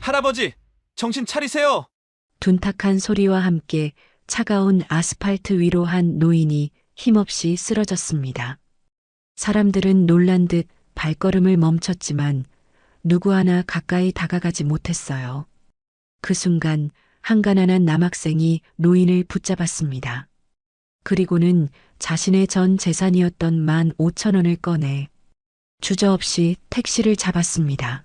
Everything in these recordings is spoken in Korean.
할아버지, 정신 차리세요! 둔탁한 소리와 함께 차가운 아스팔트 위로 한 노인이 힘없이 쓰러졌습니다. 사람들은 놀란 듯 발걸음을 멈췄지만 누구 하나 가까이 다가가지 못했어요. 그 순간 한 가난한 남학생이 노인을 붙잡았습니다. 그리고는 자신의 전 재산이었던 15,000원을 꺼내 주저없이 택시를 잡았습니다.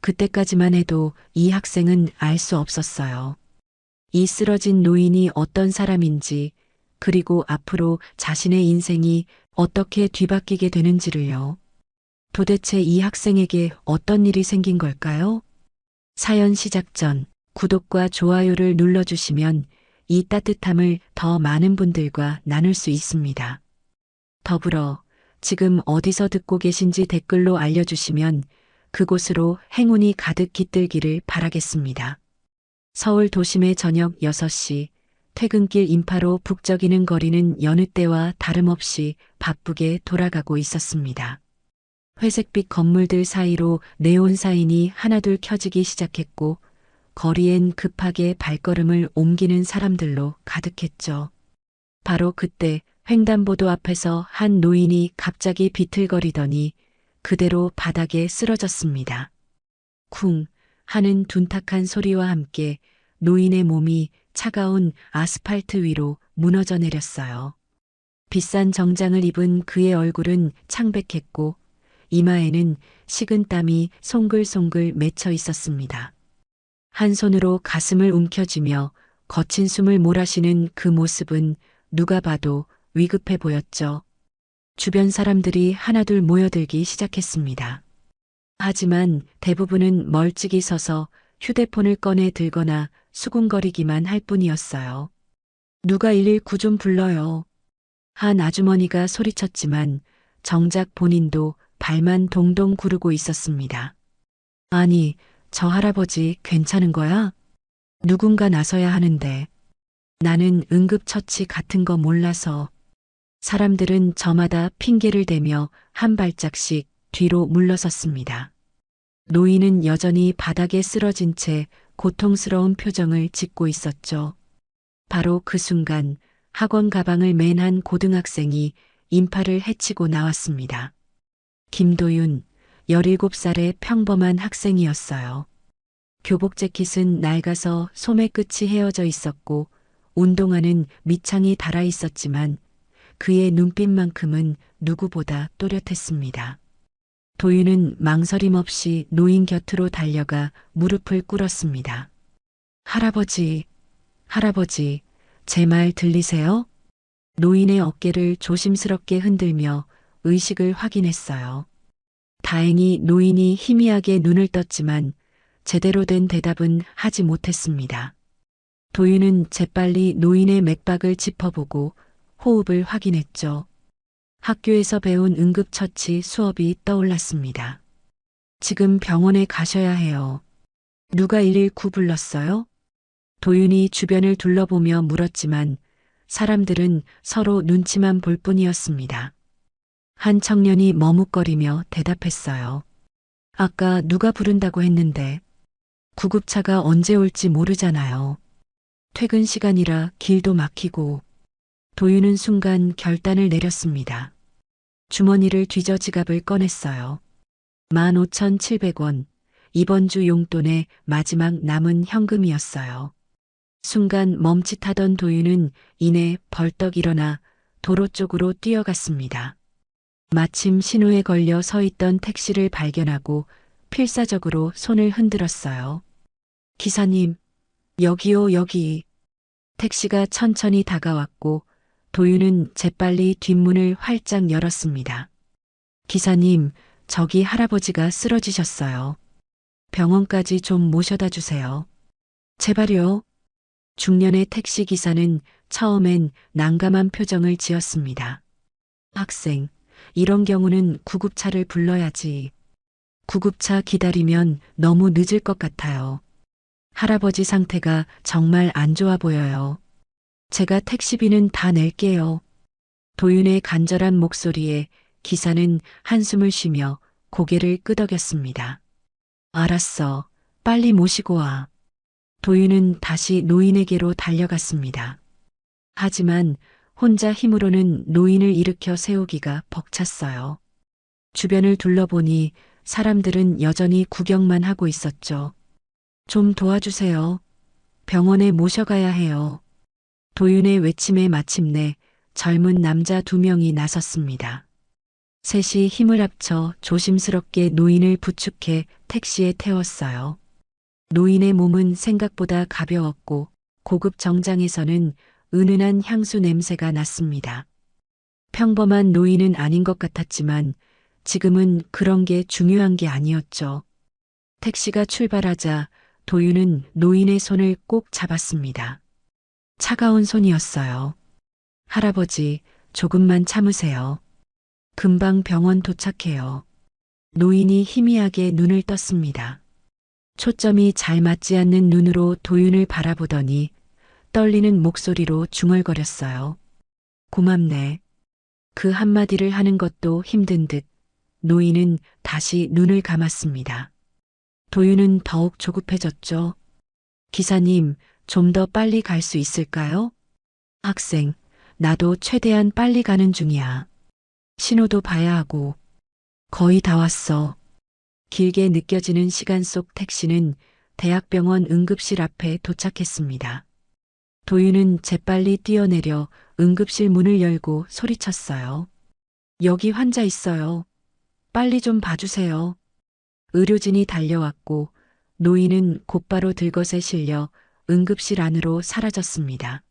그때까지만 해도 이 학생은 알 수 없었어요. 이 쓰러진 노인이 어떤 사람인지, 그리고 앞으로 자신의 인생이 어떻게 뒤바뀌게 되는지를요. 도대체 이 학생에게 어떤 일이 생긴 걸까요? 사연 시작 전 구독과 좋아요를 눌러주시면 이 따뜻함을 더 많은 분들과 나눌 수 있습니다. 더불어 지금 어디서 듣고 계신지 댓글로 알려주시면 그곳으로 행운이 가득 깃들기를 바라겠습니다. 서울 도심의 저녁 6시, 퇴근길 인파로 북적이는 거리는 여느 때와 다름없이 바쁘게 돌아가고 있었습니다. 회색빛 건물들 사이로 네온 사인이 하나둘 켜지기 시작했고, 거리엔 급하게 발걸음을 옮기는 사람들로 가득했죠. 바로 그때 횡단보도 앞에서 한 노인이 갑자기 비틀거리더니 그대로 바닥에 쓰러졌습니다. 쿵 하는 둔탁한 소리와 함께 노인의 몸이 차가운 아스팔트 위로 무너져 내렸어요. 비싼 정장을 입은 그의 얼굴은 창백했고 이마에는 식은 땀이 송글송글 맺혀 있었습니다. 한 손으로 가슴을 움켜쥐며 거친 숨을 몰아쉬는 그 모습은 누가 봐도 위급해 보였죠. 주변 사람들이 하나둘 모여들기 시작했습니다. 하지만 대부분은 멀찍이 서서 휴대폰을 꺼내 들거나 수군거리기만 할 뿐이었어요. 누가 119 좀 불러요. 한 아주머니가 소리쳤지만 정작 본인도 발만 동동 구르고 있었습니다. 아니, 저 할아버지 괜찮은 거야? 누군가 나서야 하는데. 나는 응급처치 같은 거 몰라서. 사람들은 저마다 핑계를 대며 한 발짝씩 뒤로 물러섰습니다. 노인은 여전히 바닥에 쓰러진 채 고통스러운 표정을 짓고 있었죠. 바로 그 순간 학원 가방을 맨 한 고등학생이 인파를 헤치고 나왔습니다. 김도윤, 17살의 평범한 학생이었어요. 교복 재킷은 낡아서 소매 끝이 헤어져 있었고 운동화는 밑창이 달아 있었지만 그의 눈빛만큼은 누구보다 또렷했습니다. 도윤은 망설임 없이 노인 곁으로 달려가 무릎을 꿇었습니다. 할아버지, 할아버지, 제 말 들리세요? 노인의 어깨를 조심스럽게 흔들며 의식을 확인했어요. 다행히 노인이 희미하게 눈을 떴지만 제대로 된 대답은 하지 못했습니다. 도윤은 재빨리 노인의 맥박을 짚어보고 호흡을 확인했죠. 학교에서 배운 응급처치 수업이 떠올랐습니다. 지금 병원에 가셔야 해요. 누가 119 불렀어요? 도윤이 주변을 둘러보며 물었지만 사람들은 서로 눈치만 볼 뿐이었습니다. 한 청년이 머뭇거리며 대답했어요. 아까 누가 부른다고 했는데 구급차가 언제 올지 모르잖아요. 퇴근 시간이라 길도 막히고. 도윤은 순간 결단을 내렸습니다. 주머니를 뒤져 지갑을 꺼냈어요. 15,700원, 이번 주 용돈의 마지막 남은 현금이었어요. 순간 멈칫하던 도윤은 이내 벌떡 일어나 도로 쪽으로 뛰어갔습니다. 마침 신호에 걸려 서 있던 택시를 발견하고 필사적으로 손을 흔들었어요. 기사님, 여기요, 여기. 택시가 천천히 다가왔고 도윤은 재빨리 뒷문을 활짝 열었습니다. 기사님, 저기 할아버지가 쓰러지셨어요. 병원까지 좀 모셔다 주세요. 제발요. 중년의 택시 기사는 처음엔 난감한 표정을 지었습니다. 학생, 이런 경우는 구급차를 불러야지. 구급차 기다리면 너무 늦을 것 같아요. 할아버지 상태가 정말 안 좋아 보여요. 제가 택시비는 다 낼게요. 도윤의 간절한 목소리에 기사는 한숨을 쉬며 고개를 끄덕였습니다. 알았어. 빨리 모시고 와. 도윤은 다시 노인에게로 달려갔습니다. 하지만 혼자 힘으로는 노인을 일으켜 세우기가 벅찼어요. 주변을 둘러보니 사람들은 여전히 구경만 하고 있었죠. 좀 도와주세요. 병원에 모셔가야 해요. 도윤의 외침에 마침내 젊은 남자 2명이 나섰습니다. 셋이 힘을 합쳐 조심스럽게 노인을 부축해 택시에 태웠어요. 노인의 몸은 생각보다 가벼웠고 고급 정장에서는 은은한 향수 냄새가 났습니다. 평범한 노인은 아닌 것 같았지만 지금은 그런 게 중요한 게 아니었죠. 택시가 출발하자 도윤은 노인의 손을 꼭 잡았습니다. 차가운 손이었어요. 할아버지, 조금만 참으세요. 금방 병원 도착해요. 노인이 희미하게 눈을 떴습니다. 초점이 잘 맞지 않는 눈으로 도윤을 바라보더니 떨리는 목소리로 중얼거렸어요. 고맙네. 그 한마디를 하는 것도 힘든 듯 노인은 다시 눈을 감았습니다. 도윤은 더욱 조급해졌죠. 기사님, 좀 더 빨리 갈 수 있을까요? 학생, 나도 최대한 빨리 가는 중이야. 신호도 봐야 하고. 거의 다 왔어. 길게 느껴지는 시간 속 택시는 대학병원 응급실 앞에 도착했습니다. 도윤은 재빨리 뛰어내려 응급실 문을 열고 소리쳤어요. 여기 환자 있어요. 빨리 좀 봐주세요. 의료진이 달려왔고 노인은 곧바로 들것에 실려 응급실 안으로 사라졌습니다.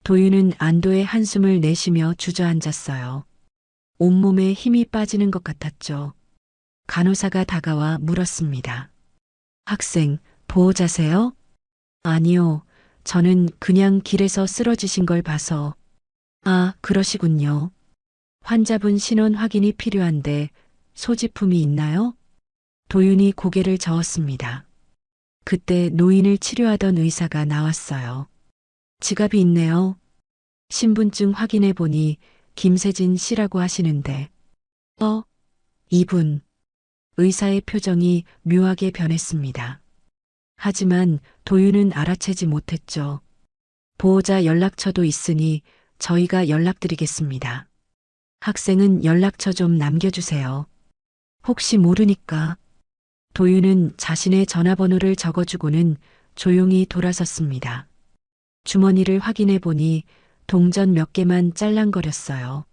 도윤은 안도의 한숨을 내쉬며 주저앉았어요. 온몸에 힘이 빠지는 것 같았죠. 간호사가 다가와 물었습니다. 학생, 보호자세요? 아니요. 저는 그냥 길에서 쓰러지신 걸 봐서. 아, 그러시군요. 환자분 신원 확인이 필요한데 소지품이 있나요? 도윤이 고개를 저었습니다. 그때 노인을 치료하던 의사가 나왔어요. 지갑이 있네요. 신분증 확인해 보니 김세진 씨라고 하시는데. 이분. 의사의 표정이 묘하게 변했습니다. 하지만 도윤은 알아채지 못했죠. 보호자 연락처도 있으니 저희가 연락드리겠습니다. 학생은 연락처 좀 남겨주세요. 혹시 모르니까. 도윤은 자신의 전화번호를 적어주고는 조용히 돌아섰습니다. 주머니를 확인해 보니 동전 몇 개만 짤랑거렸어요.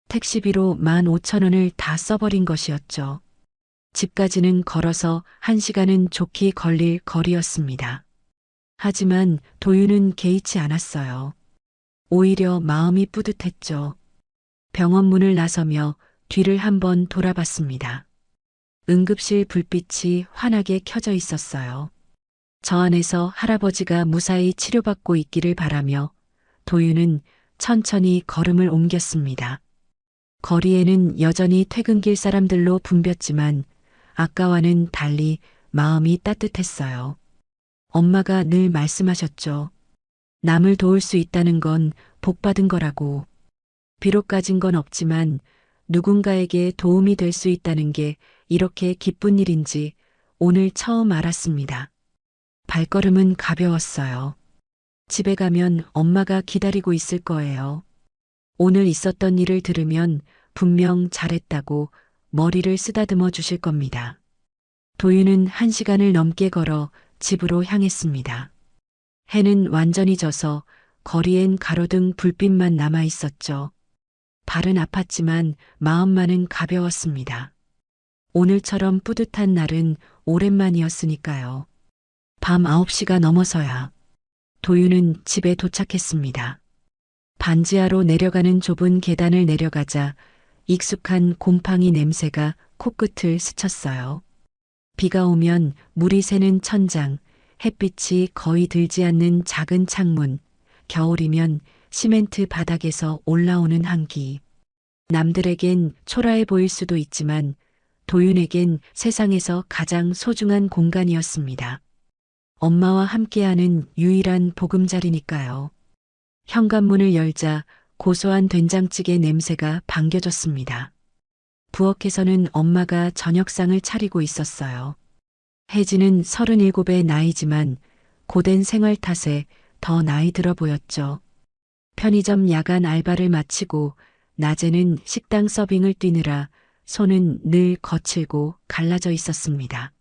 택시비로 15,000원을 다 써버린 것이었죠. 집까지는 걸어서 1시간은 좋게 걸릴 거리였습니다. 하지만 도윤은 개의치 않았어요. 오히려 마음이 뿌듯했죠. 병원 문을 나서며 뒤를 한번 돌아봤습니다. 응급실 불빛이 환하게 켜져 있었어요. 저 안에서 할아버지가 무사히 치료받고 있기를 바라며 도윤은 천천히 걸음을 옮겼습니다. 거리에는 여전히 퇴근길 사람들로 붐볐지만 아까와는 달리 마음이 따뜻했어요. 엄마가 늘 말씀하셨죠. 남을 도울 수 있다는 건 복받은 거라고. 비록 가진 건 없지만 누군가에게 도움이 될 수 있다는 게 이렇게 기쁜 일인지 오늘 처음 알았습니다. 발걸음은 가벼웠어요. 집에 가면 엄마가 기다리고 있을 거예요. 오늘 있었던 일을 들으면 분명 잘했다고 머리를 쓰다듬어 주실 겁니다. 도윤은 1시간을 넘게 걸어 집으로 향했습니다. 해는 완전히 져서 거리엔 가로등 불빛만 남아 있었죠. 발은 아팠지만 마음만은 가벼웠습니다. 오늘처럼 뿌듯한 날은 오랜만이었으니까요. 밤 9시가 넘어서야 도윤은 집에 도착했습니다. 반지하로 내려가는 좁은 계단을 내려가자 익숙한 곰팡이 냄새가 코끝을 스쳤어요. 비가 오면 물이 새는 천장, 햇빛이 거의 들지 않는 작은 창문, 겨울이면 시멘트 바닥에서 올라오는 한기. 남들에겐 초라해 보일 수도 있지만 도윤에겐 세상에서 가장 소중한 공간이었습니다. 엄마와 함께하는 유일한 보금자리니까요. 현관문을 열자 고소한 된장찌개 냄새가 반겨졌습니다. 부엌에서는 엄마가 저녁상을 차리고 있었어요. 혜진은 37의 나이지만 고된 생활 탓에 더 나이 들어 보였죠. 편의점 야간 알바를 마치고 낮에는 식당 서빙을 뛰느라 손은 늘 거칠고 갈라져 있었습니다.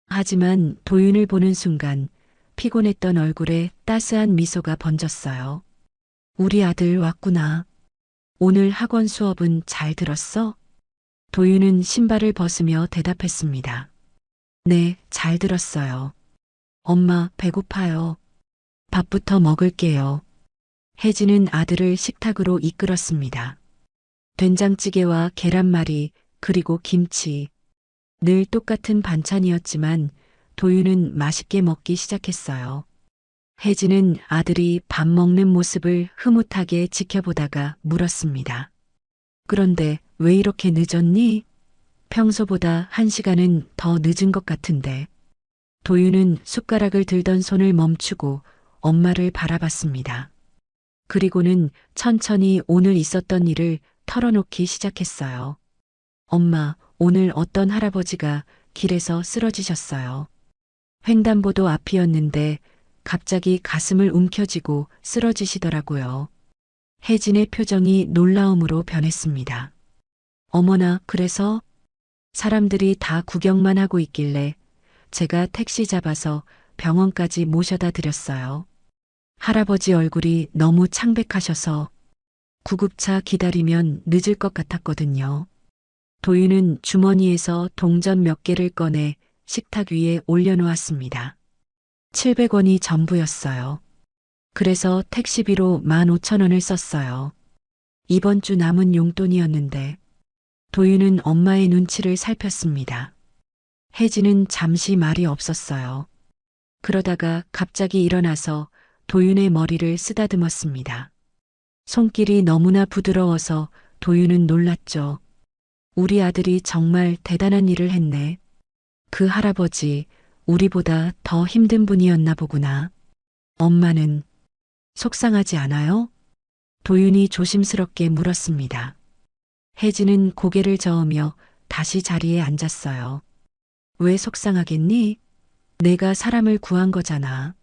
하지만 도윤을 보는 순간 피곤했던 얼굴에 따스한 미소가 번졌어요. 우리 아들 왔구나. 오늘 학원 수업은 잘 들었어? 도윤은 신발을 벗으며 대답했습니다. 네, 잘 들었어요. 엄마, 배고파요. 밥부터 먹을게요. 혜진은 아들을 식탁으로 이끌었습니다. 된장찌개와 계란말이, 그리고 김치. 늘 똑같은 반찬이었지만 도윤은 맛있게 먹기 시작했어요. 혜진은 아들이 밥 먹는 모습을 흐뭇하게 지켜보다가 물었습니다. 그런데 왜 이렇게 늦었니? 평소보다 1시간은 더 늦은 것 같은데. 도윤은 숟가락을 들던 손을 멈추고 엄마를 바라봤습니다. 그리고는 천천히 오늘 있었던 일을 털어놓기 시작했어요. 엄마, 오늘 어떤 할아버지가 길에서 쓰러지셨어요. 횡단보도 앞이었는데 갑자기 가슴을 움켜쥐고 쓰러지시더라고요. 혜진의 표정이 놀라움으로 변했습니다. 어머나, 그래서? 사람들이 다 구경만 하고 있길래 제가 택시 잡아서 병원까지 모셔다 드렸어요. 할아버지 얼굴이 너무 창백하셔서 구급차 기다리면 늦을 것 같았거든요. 도윤은 주머니에서 동전 몇 개를 꺼내 식탁 위에 올려놓았습니다. 700원이 전부였어요. 그래서 택시비로 15,000원을 썼어요. 이번 주 남은 용돈이었는데. 도윤은 엄마의 눈치를 살폈습니다. 혜진은 잠시 말이 없었어요. 그러다가 갑자기 일어나서 도윤의 머리를 쓰다듬었습니다. 손길이 너무나 부드러워서 도윤은 놀랐죠. 우리 아들이 정말 대단한 일을 했네. 그 할아버지, 우리보다 더 힘든 분이었나 보구나. 엄마는 속상하지 않아요? 도윤이 조심스럽게 물었습니다. 혜진은 고개를 저으며 다시 자리에 앉았어요. 왜 속상하겠니? 내가 사람을 구한 거잖아.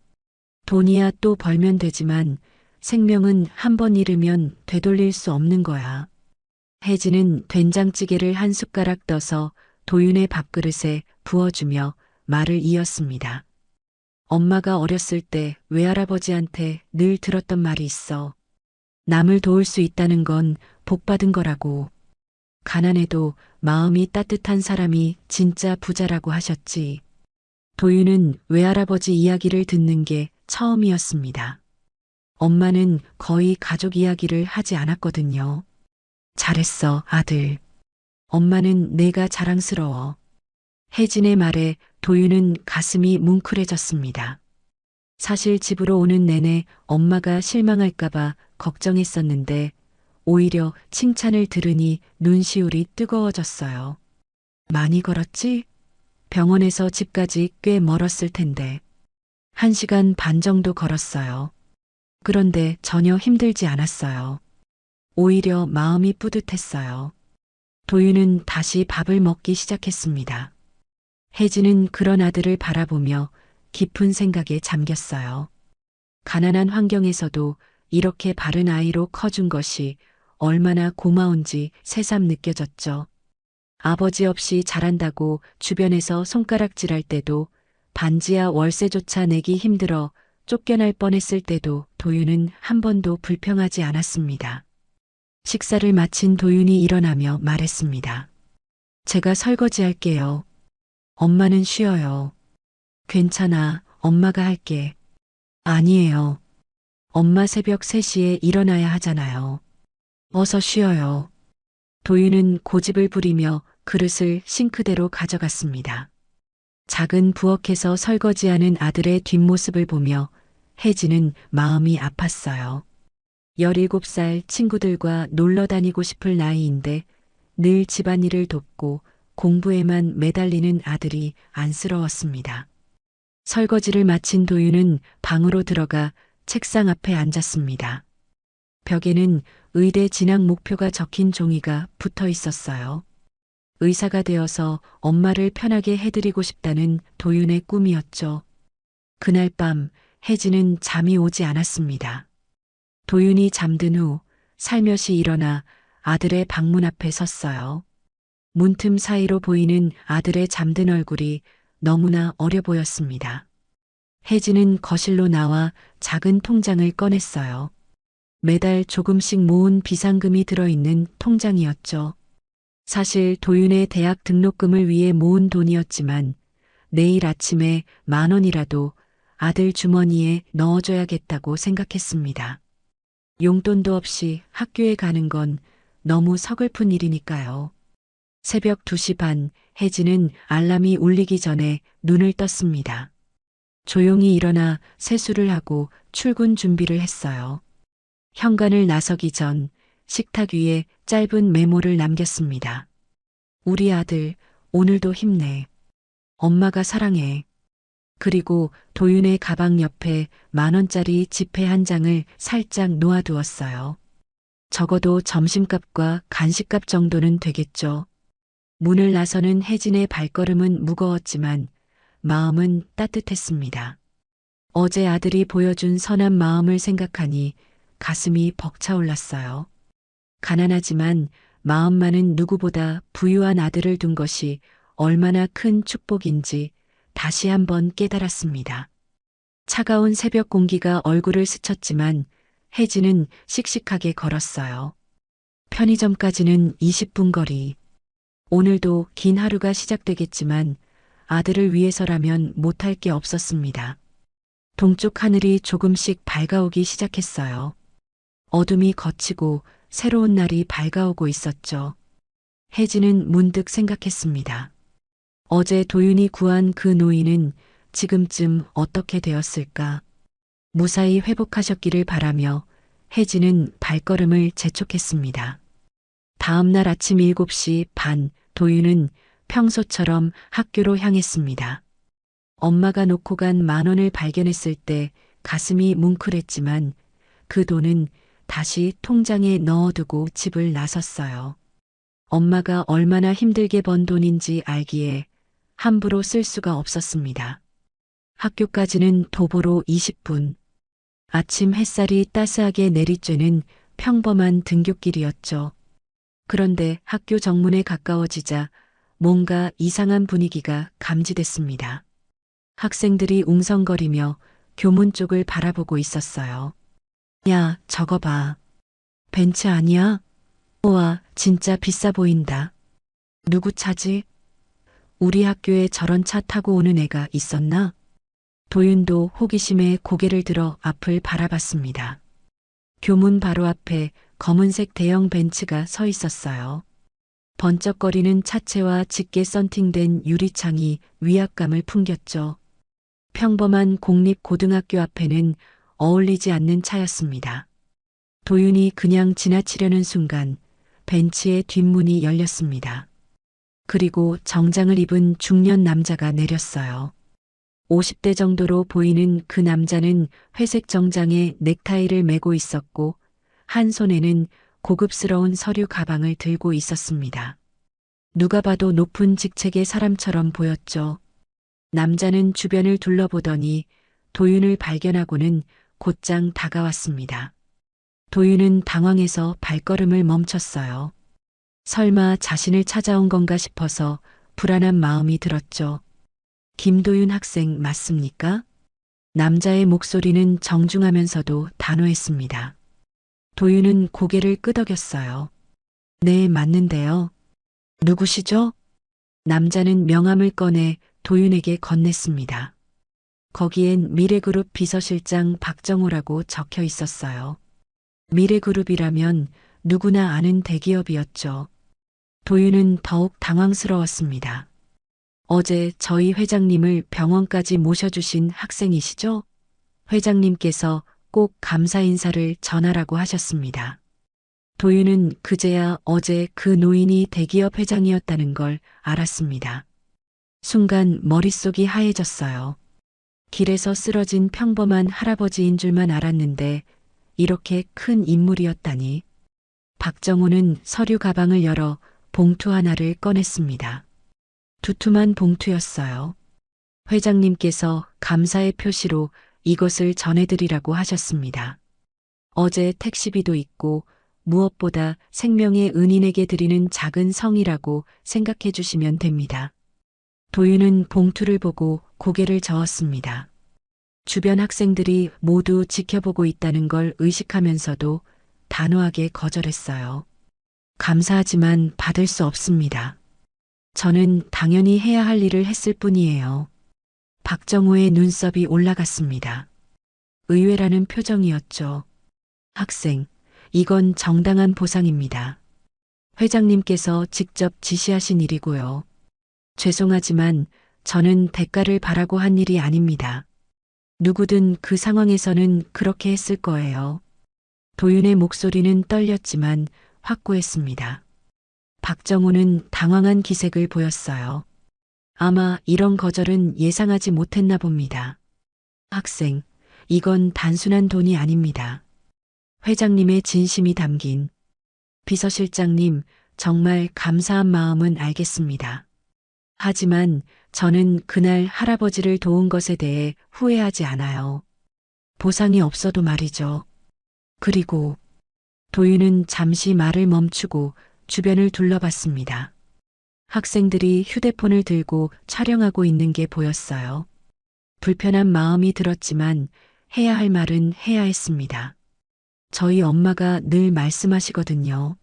돈이야 또 벌면 되지만 생명은 한 번 잃으면 되돌릴 수 없는 거야. 혜진은 된장찌개를 한 숟가락 떠서 도윤의 밥그릇에 부어주며 말을 이었습니다. 엄마가 어렸을 때 외할아버지한테 늘 들었던 말이 있어. 남을 도울 수 있다는 건 복받은 거라고. 가난해도 마음이 따뜻한 사람이 진짜 부자라고 하셨지. 도윤은 외할아버지 이야기를 듣는 게 처음이었습니다. 엄마는 거의 가족 이야기를 하지 않았거든요. 잘했어, 아들. 엄마는 내가 자랑스러워. 혜진의 말에 도윤은 가슴이 뭉클해졌습니다. 사실 집으로 오는 내내 엄마가 실망할까봐 걱정했었는데 오히려 칭찬을 들으니 눈시울이 뜨거워졌어요. 많이 걸었지? 병원에서 집까지 꽤 멀었을 텐데. 1시간 반 정도 걸었어요. 그런데 전혀 힘들지 않았어요. 오히려 마음이 뿌듯했어요. 도윤은 다시 밥을 먹기 시작했습니다. 혜진은 그런 아들을 바라보며 깊은 생각에 잠겼어요. 가난한 환경에서도 이렇게 바른 아이로 커준 것이 얼마나 고마운지 새삼 느껴졌죠. 아버지 없이 자란다고 주변에서 손가락질할 때도 반지하 월세조차 내기 힘들어 쫓겨날 뻔했을 때도 도윤은 한 번도 불평하지 않았습니다. 식사를 마친 도윤이 일어나며 말했습니다. 제가 설거지할게요. 엄마는 쉬어요. 괜찮아, 엄마가 할게. 아니에요. 엄마 새벽 3시에 일어나야 하잖아요. 어서 쉬어요. 도윤은 고집을 부리며 그릇을 싱크대로 가져갔습니다. 작은 부엌에서 설거지하는 아들의 뒷모습을 보며 혜진은 마음이 아팠어요. 17살 친구들과 놀러 다니고 싶을 나이인데 늘 집안일을 돕고 공부에만 매달리는 아들이 안쓰러웠습니다. 설거지를 마친 도윤은 방으로 들어가 책상 앞에 앉았습니다. 벽에는 의대 진학 목표가 적힌 종이가 붙어 있었어요. 의사가 되어서 엄마를 편하게 해드리고 싶다는 도윤의 꿈이었죠. 그날 밤 혜진은 잠이 오지 않았습니다. 도윤이 잠든 후 살며시 일어나 아들의 방문 앞에 섰어요. 문틈 사이로 보이는 아들의 잠든 얼굴이 너무나 어려 보였습니다. 혜진은 거실로 나와 작은 통장을 꺼냈어요. 매달 조금씩 모은 비상금이 들어있는 통장이었죠. 사실 도윤의 대학 등록금을 위해 모은 돈이었지만 내일 아침에 10,000원이라도 아들 주머니에 넣어줘야겠다고 생각했습니다. 용돈도 없이 학교에 가는 건 너무 서글픈 일이니까요. 새벽 2시 반, 혜진은 알람이 울리기 전에 눈을 떴습니다. 조용히 일어나 세수를 하고 출근 준비를 했어요. 현관을 나서기 전 식탁 위에 짧은 메모를 남겼습니다. 우리 아들, 오늘도 힘내. 엄마가 사랑해. 그리고 도윤의 가방 옆에 10,000원짜리 지폐 한 장을 살짝 놓아두었어요. 적어도 점심값과 간식값 정도는 되겠죠. 문을 나서는 혜진의 발걸음은 무거웠지만 마음은 따뜻했습니다. 어제 아들이 보여준 선한 마음을 생각하니 가슴이 벅차올랐어요. 가난하지만 마음만은 누구보다 부유한 아들을 둔 것이 얼마나 큰 축복인지 다시 한번 깨달았습니다. 차가운 새벽 공기가 얼굴을 스쳤지만 혜진은 씩씩하게 걸었어요. 편의점까지는 20분 거리. 오늘도 긴 하루가 시작되겠지만 아들을 위해서라면 못할 게 없었습니다. 동쪽 하늘이 조금씩 밝아오기 시작했어요. 어둠이 걷히고 새로운 날이 밝아오고 있었죠. 혜진은 문득 생각했습니다. 어제 도윤이 구한 그 노인은 지금쯤 어떻게 되었을까? 무사히 회복하셨기를 바라며 혜진은 발걸음을 재촉했습니다. 다음 날 아침 7시 반, 도윤은 평소처럼 학교로 향했습니다. 엄마가 놓고 간 10,000원을 발견했을 때 가슴이 뭉클했지만 그 돈은 다시 통장에 넣어두고 집을 나섰어요. 엄마가 얼마나 힘들게 번 돈인지 알기에 함부로 쓸 수가 없었습니다. 학교까지는 도보로 20분. 아침 햇살이 따스하게 내리쬐는 평범한 등굣길이었죠. 그런데 학교 정문에 가까워지자 뭔가 이상한 분위기가 감지됐습니다. 학생들이 웅성거리며 교문 쪽을 바라보고 있었어요. 야, 저거 봐. 벤츠 아니야? 우와, 진짜 비싸 보인다. 누구 차지? 우리 학교에 저런 차 타고 오는 애가 있었나? 도윤도 호기심에 고개를 들어 앞을 바라봤습니다. 교문 바로 앞에 검은색 대형 벤츠가 서 있었어요. 번쩍거리는 차체와 짙게 썬팅된 유리창이 위압감을 풍겼죠. 평범한 공립고등학교 앞에는 어울리지 않는 차였습니다. 도윤이 그냥 지나치려는 순간 벤츠의 뒷문이 열렸습니다. 그리고 정장을 입은 중년 남자가 내렸어요. 50대 정도로 보이는 그 남자는 회색 정장에 넥타이를 매고 있었고 한 손에는 고급스러운 서류 가방을 들고 있었습니다. 누가 봐도 높은 직책의 사람처럼 보였죠. 남자는 주변을 둘러보더니 도윤을 발견하고는 곧장 다가왔습니다. 도윤은 당황해서 발걸음을 멈췄어요. 설마 자신을 찾아온 건가 싶어서 불안한 마음이 들었죠. 김도윤 학생 맞습니까? 남자의 목소리는 정중하면서도 단호했습니다. 도윤은 고개를 끄덕였어요. 네, 맞는데요. 누구시죠? 남자는 명함을 꺼내 도윤에게 건넸습니다. 거기엔 미래그룹 비서실장 박정호라고 적혀 있었어요. 미래그룹이라면 누구나 아는 대기업이었죠. 도윤은 더욱 당황스러웠습니다. 어제 저희 회장님을 병원까지 모셔주신 학생이시죠? 회장님께서 꼭 감사 인사를 전하라고 하셨습니다. 도윤은 그제야 어제 그 노인이 대기업 회장이었다는 걸 알았습니다. 순간 머릿속이 하얘졌어요. 길에서 쓰러진 평범한 할아버지인 줄만 알았는데 이렇게 큰 인물이었다니. 박정호는 서류 가방을 열어 봉투 하나를 꺼냈습니다. 두툼한 봉투였어요. 회장님께서 감사의 표시로 이것을 전해드리라고 하셨습니다. 어제 택시비도 있고 무엇보다 생명의 은인에게 드리는 작은 성이라고 생각해 주시면 됩니다. 도윤은 봉투를 보고 고개를 저었습니다. 주변 학생들이 모두 지켜보고 있다는 걸 의식하면서도 단호하게 거절했어요. 감사하지만 받을 수 없습니다. 저는 당연히 해야 할 일을 했을 뿐이에요. 박정호의 눈썹이 올라갔습니다. 의외라는 표정이었죠. 학생, 이건 정당한 보상입니다. 회장님께서 직접 지시하신 일이고요. 죄송하지만 저는 대가를 바라고 한 일이 아닙니다. 누구든 그 상황에서는 그렇게 했을 거예요. 도윤의 목소리는 떨렸지만 확고했습니다. 박정호는 당황한 기색을 보였어요. 아마 이런 거절은 예상하지 못했나 봅니다. 학생, 이건 단순한 돈이 아닙니다. 회장님의 진심이 담긴. 비서실장님, 정말 감사한 마음은 알겠습니다. 하지만 저는 그날 할아버지를 도운 것에 대해 후회하지 않아요. 보상이 없어도 말이죠. 그리고 도윤은 잠시 말을 멈추고 주변을 둘러봤습니다. 학생들이 휴대폰을 들고 촬영하고 있는 게 보였어요. 불편한 마음이 들었지만 해야 할 말은 해야 했습니다. 저희 엄마가 늘 말씀하시거든요.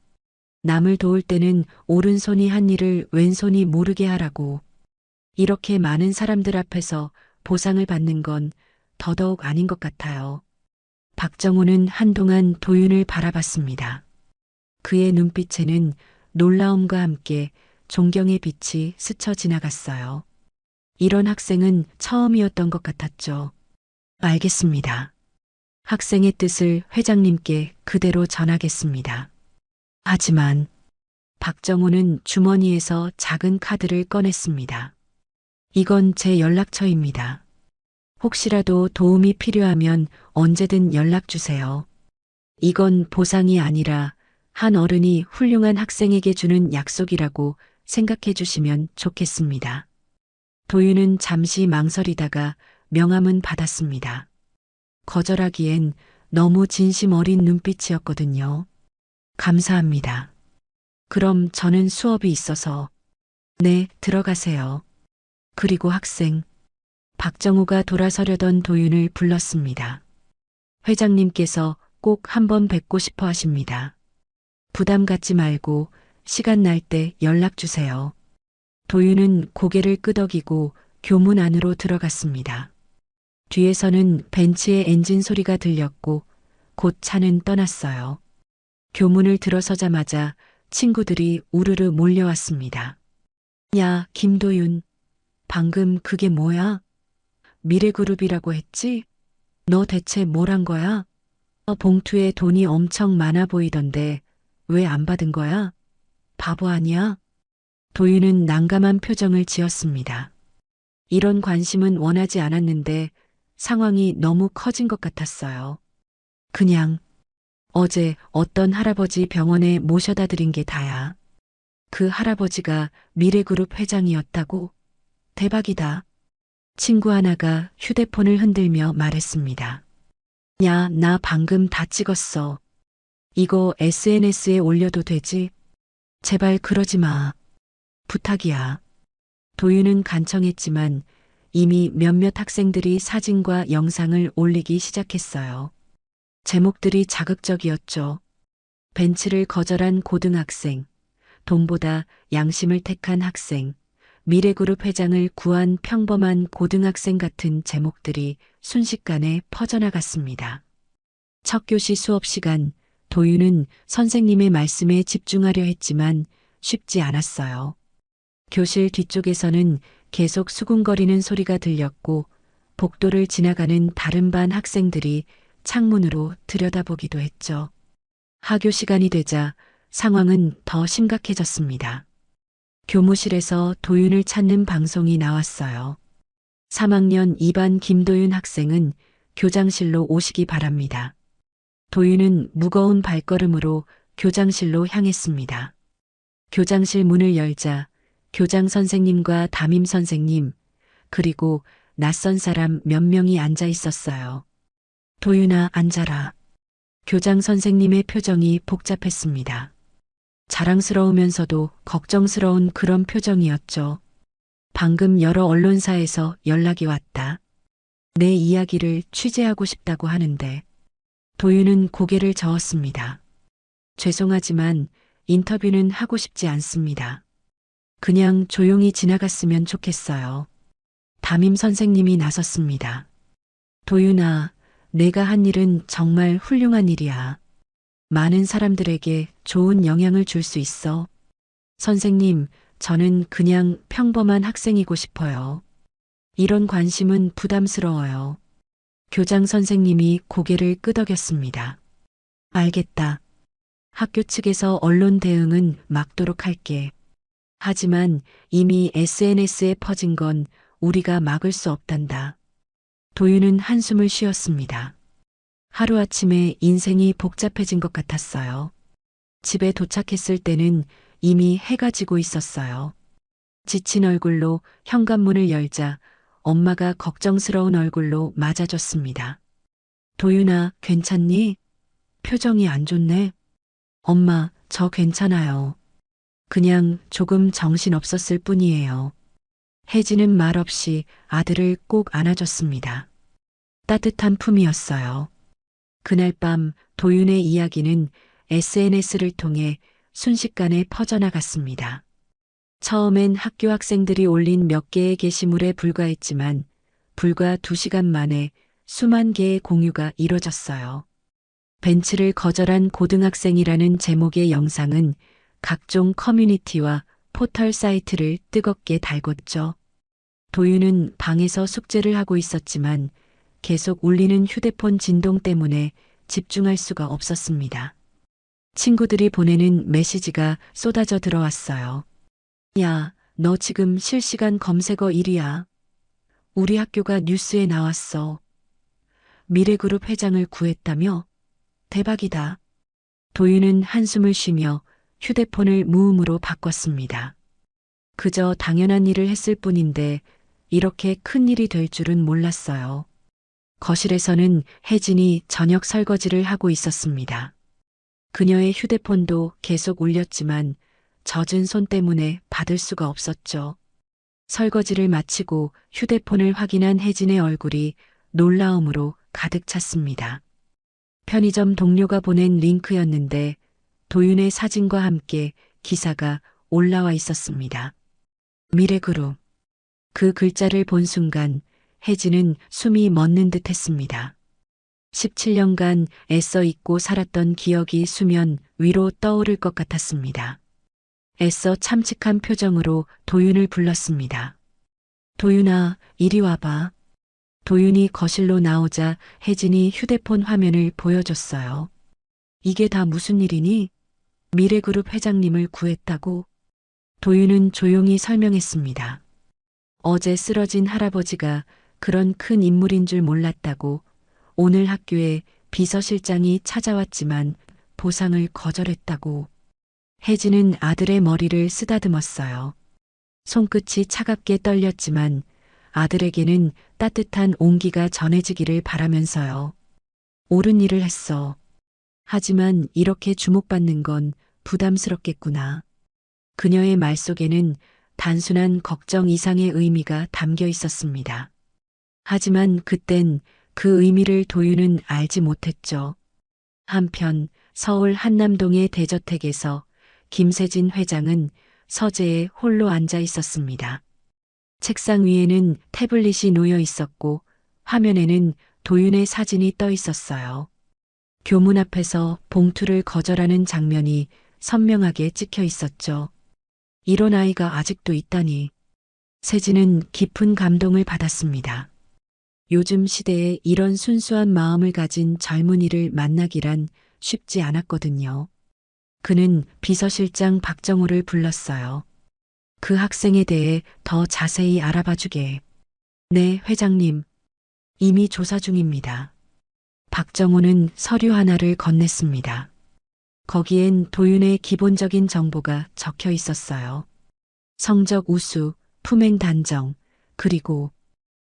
남을 도울 때는 오른손이 한 일을 왼손이 모르게 하라고. 이렇게 많은 사람들 앞에서 보상을 받는 건 더더욱 아닌 것 같아요. 박정호는 한동안 도윤을 바라봤습니다. 그의 눈빛에는 놀라움과 함께 존경의 빛이 스쳐 지나갔어요. 이런 학생은 처음이었던 것 같았죠. 알겠습니다. 학생의 뜻을 회장님께 그대로 전하겠습니다. 하지만 박정호는 주머니에서 작은 카드를 꺼냈습니다. 이건 제 연락처입니다. 혹시라도 도움이 필요하면 언제든 연락 주세요. 이건 보상이 아니라 한 어른이 훌륭한 학생에게 주는 약속이라고 생각해 주시면 좋겠습니다. 도윤은 잠시 망설이다가 명함은 받았습니다. 거절하기엔 너무 진심 어린 눈빛이었거든요. 감사합니다. 그럼 저는 수업이 있어서. 네, 들어가세요. 그리고 학생. 박정호가 돌아서려던 도윤을 불렀습니다. 회장님께서 꼭 한번 뵙고 싶어 하십니다. 부담 갖지 말고 시간 날 때 연락 주세요. 도윤은 고개를 끄덕이고 교문 안으로 들어갔습니다. 뒤에서는 벤츠의 엔진 소리가 들렸고 곧 차는 떠났어요. 교문을 들어서자마자 친구들이 우르르 몰려왔습니다. 야, 김도윤. 방금 그게 뭐야? 미래그룹이라고 했지? 너 대체 뭘 한 거야? 봉투에 돈이 엄청 많아 보이던데 왜 안 받은 거야? 바보 아니야? 도윤은 난감한 표정을 지었습니다. 이런 관심은 원하지 않았는데 상황이 너무 커진 것 같았어요. 그냥 어제 어떤 할아버지 병원에 모셔다 드린 게 다야. 그 할아버지가 미래그룹 회장이었다고? 대박이다. 친구 하나가 휴대폰을 흔들며 말했습니다. 야, 나 방금 다 찍었어. 이거 SNS에 올려도 되지? 제발 그러지 마. 부탁이야. 도윤은 간청했지만 이미 몇몇 학생들이 사진과 영상을 올리기 시작했어요. 제목들이 자극적이었죠. 벤츠를 거절한 고등학생, 돈보다 양심을 택한 학생, 미래그룹 회장을 구한 평범한 고등학생 같은 제목들이 순식간에 퍼져나갔습니다. 첫 교시 수업 시간, 도윤은 선생님의 말씀에 집중하려 했지만 쉽지 않았어요. 교실 뒤쪽에서는 계속 수군거리는 소리가 들렸고 복도를 지나가는 다른 반 학생들이 창문으로 들여다보기도 했죠. 하교 시간이 되자 상황은 더 심각해졌습니다. 교무실에서 도윤을 찾는 방송이 나왔어요. 3학년 2반 김도윤 학생은 교장실로 오시기 바랍니다. 도윤은 무거운 발걸음으로 교장실로 향했습니다. 교장실 문을 열자 교장 선생님과 담임 선생님, 그리고 낯선 사람 몇 명이 앉아 있었어요. 도윤아, 앉아라. 교장 선생님의 표정이 복잡했습니다. 자랑스러우면서도 걱정스러운 그런 표정이었죠. 방금 여러 언론사에서 연락이 왔다. 내 이야기를 취재하고 싶다고 하는데. 도윤은 고개를 저었습니다. 죄송하지만 인터뷰는 하고 싶지 않습니다. 그냥 조용히 지나갔으면 좋겠어요. 담임 선생님이 나섰습니다. 도윤아, 내가 한 일은 정말 훌륭한 일이야. 많은 사람들에게 좋은 영향을 줄 수 있어. 선생님, 저는 그냥 평범한 학생이고 싶어요. 이런 관심은 부담스러워요. 교장 선생님이 고개를 끄덕였습니다. 알겠다. 학교 측에서 언론 대응은 막도록 할게. 하지만 이미 SNS에 퍼진 건 우리가 막을 수 없단다. 도윤은 한숨을 쉬었습니다. 하루아침에 인생이 복잡해진 것 같았어요. 집에 도착했을 때는 이미 해가 지고 있었어요. 지친 얼굴로 현관문을 열자 엄마가 걱정스러운 얼굴로 맞아줬습니다. 도윤아, 괜찮니? 표정이 안 좋네. 엄마, 저 괜찮아요. 그냥 조금 정신 없었을 뿐이에요. 혜진은 말없이 아들을 꼭 안아줬습니다. 따뜻한 품이었어요. 그날 밤 도윤의 이야기는 SNS를 통해 순식간에 퍼져나갔습니다. 처음엔 학교 학생들이 올린 몇 개의 게시물에 불과했지만 불과 2시간 만에 수만 개의 공유가 이뤄졌어요. 벤츠를 거절한 고등학생이라는 제목의 영상은 각종 커뮤니티와 포털 사이트를 뜨겁게 달궜죠. 도윤은 방에서 숙제를 하고 있었지만 계속 울리는 휴대폰 진동 때문에 집중할 수가 없었습니다. 친구들이 보내는 메시지가 쏟아져 들어왔어요. 야, 너 지금 실시간 검색어 1위야. 우리 학교가 뉴스에 나왔어. 미래그룹 회장을 구했다며? 대박이다. 도윤은 한숨을 쉬며 휴대폰을 무음으로 바꿨습니다. 그저 당연한 일을 했을 뿐인데 이렇게 큰 일이 될 줄은 몰랐어요. 거실에서는 혜진이 저녁 설거지를 하고 있었습니다. 그녀의 휴대폰도 계속 울렸지만 젖은 손 때문에 받을 수가 없었죠. 설거지를 마치고 휴대폰을 확인한 혜진의 얼굴이 놀라움으로 가득 찼습니다. 편의점 동료가 보낸 링크였는데 도윤의 사진과 함께 기사가 올라와 있었습니다. 미래그룹. 그 글자를 본 순간 혜진은 숨이 멎는 듯 했습니다. 17년간 애써 잊고 살았던 기억이 수면 위로 떠오를 것 같았습니다. 애써 참직한 표정으로 도윤을 불렀습니다. 도윤아, 이리 와봐. 도윤이 거실로 나오자 혜진이 휴대폰 화면을 보여줬어요. 이게 다 무슨 일이니? 미래그룹 회장님을 구했다고? 도윤은 조용히 설명했습니다. 어제 쓰러진 할아버지가 그런 큰 인물인 줄 몰랐다고. 오늘 학교에 비서실장이 찾아왔지만 보상을 거절했다고. 혜진은 아들의 머리를 쓰다듬었어요. 손끝이 차갑게 떨렸지만 아들에게는 따뜻한 온기가 전해지기를 바라면서요. 옳은 일을 했어. 하지만 이렇게 주목받는 건 부담스럽겠구나. 그녀의 말 속에는 단순한 걱정 이상의 의미가 담겨 있었습니다. 하지만 그땐 그 의미를 도윤은 알지 못했죠. 한편 서울 한남동의 대저택에서 김세진 회장은 서재에 홀로 앉아 있었습니다. 책상 위에는 태블릿이 놓여 있었고 화면에는 도윤의 사진이 떠 있었어요. 교문 앞에서 봉투를 거절하는 장면이 선명하게 찍혀 있었죠. 이런 아이가 아직도 있다니. 세진은 깊은 감동을 받았습니다. 요즘 시대에 이런 순수한 마음을 가진 젊은이를 만나기란 쉽지 않았거든요. 그는 비서실장 박정호를 불렀어요. 그 학생에 대해 더 자세히 알아봐 주게. 네, 회장님. 이미 조사 중입니다. 박정호는 서류 하나를 건넸습니다. 거기엔 도윤의 기본적인 정보가 적혀 있었어요. 성적 우수, 품행 단정, 그리고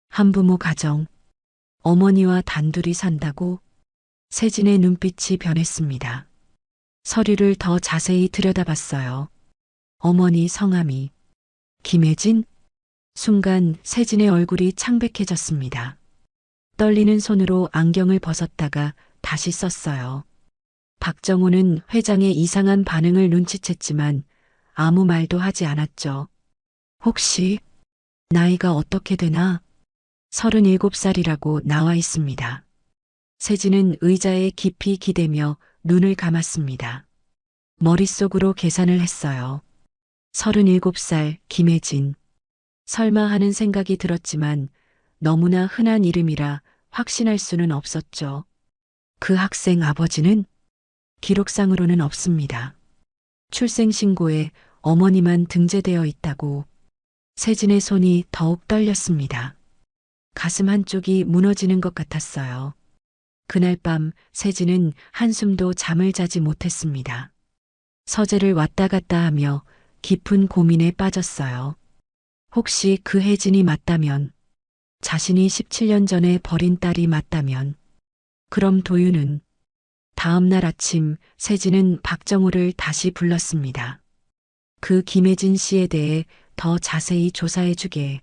한부모 가정, 어머니와 단둘이 산다고. 세진의 눈빛이 변했습니다. 서류를 더 자세히 들여다봤어요. 어머니 성함이 김혜진? 순간 세진의 얼굴이 창백해졌습니다. 떨리는 손으로 안경을 벗었다가 다시 썼어요. 박정우는 회장의 이상한 반응을 눈치챘지만 아무 말도 하지 않았죠. 혹시 나이가 어떻게 되나? 37살이라고 나와 있습니다. 세진은 의자에 깊이 기대며 눈을 감았습니다. 머릿속으로 계산을 했어요. 37살 김혜진. 설마 하는 생각이 들었지만 너무나 흔한 이름이라 확신할 수는 없었죠. 그 학생 아버지는 기록상으로는 없습니다. 출생신고에 어머니만 등재되어 있다고. 세진의 손이 더욱 떨렸습니다. 가슴 한쪽이 무너지는 것 같았어요. 그날 밤 세진은 한숨도 잠을 자지 못했습니다. 서재를 왔다 갔다 하며 깊은 고민에 빠졌어요. 혹시 그 혜진이 맞다면, 자신이 17년 전에 버린 딸이 맞다면, 그럼 도윤은. 다음 날 아침 세진은 박정우를 다시 불렀습니다. 그 김혜진 씨에 대해 더 자세히 조사해 주게.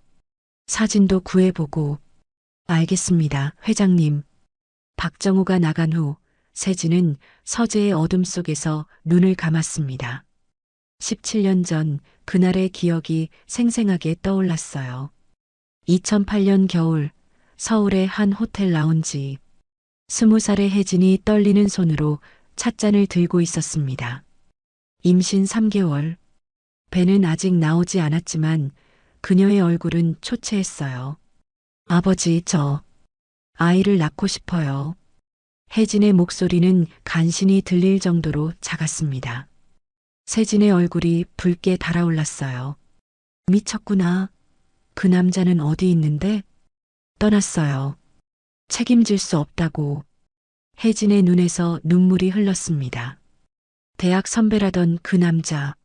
사진도 구해보고. 알겠습니다, 회장님. 박정우가 나간 후 세진은 서재의 어둠 속에서 눈을 감았습니다. 17년 전 그날의 기억이 생생하게 떠올랐어요. 2008년 겨울 서울의 한 호텔 라운지. 20살의 혜진이 떨리는 손으로 찻잔을 들고 있었습니다. 임신 3개월. 배는 아직 나오지 않았지만 그녀의 얼굴은 초췌했어요. 아버지, 저 아이를 낳고 싶어요. 혜진의 목소리는 간신히 들릴 정도로 작았습니다. 세진의 얼굴이 붉게 달아올랐어요. 미쳤구나. 그 남자는 어디 있는데? 떠났어요. 책임질 수 없다고. 혜진의 눈에서 눈물이 흘렀습니다. 대학 선배라던 그 남자.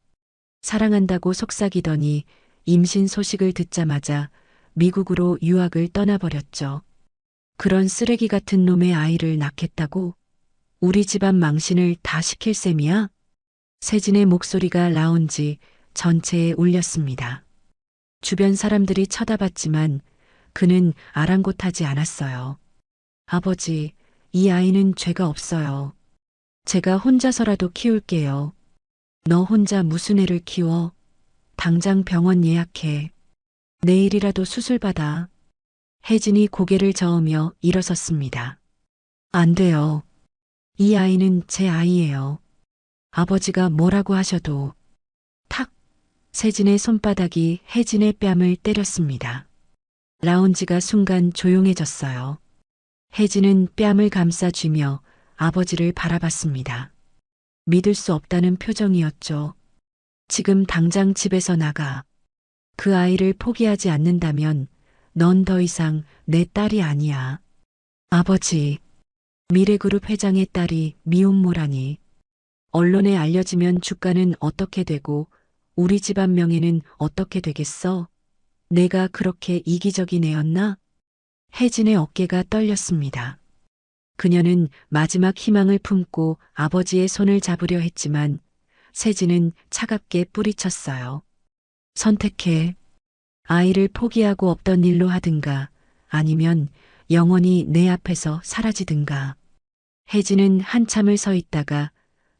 사랑한다고 속삭이더니 임신 소식을 듣자마자 미국으로 유학을 떠나버렸죠. 그런 쓰레기 같은 놈의 아이를 낳겠다고? 우리 집안 망신을 다 시킬 셈이야? 세진의 목소리가 라운지 전체에 울렸습니다. 주변 사람들이 쳐다봤지만 그는 아랑곳하지 않았어요. 아버지, 이 아이는 죄가 없어요. 제가 혼자서라도 키울게요. 너 혼자 무슨 애를 키워? 당장 병원 예약해. 내일이라도 수술 받아. 혜진이 고개를 저으며 일어섰습니다. 안 돼요. 이 아이는 제 아이예요. 아버지가 뭐라고 하셔도. 탁! 세진의 손바닥이 혜진의 뺨을 때렸습니다. 라운지가 순간 조용해졌어요. 혜진은 뺨을 감싸쥐며 아버지를 바라봤습니다. 믿을 수 없다는 표정이었죠. 지금 당장 집에서 나가. 그 아이를 포기하지 않는다면 넌 더 이상 내 딸이 아니야. 아버지, 미래그룹 회장의 딸이 미혼모라니. 언론에 알려지면 주가는 어떻게 되고 우리 집안 명예는 어떻게 되겠어? 내가 그렇게 이기적인 애였나? 혜진의 어깨가 떨렸습니다. 그녀는 마지막 희망을 품고 아버지의 손을 잡으려 했지만 세진은 차갑게 뿌리쳤어요. 선택해. 아이를 포기하고 없던 일로 하든가 아니면 영원히 내 앞에서 사라지든가. 혜진은 한참을 서 있다가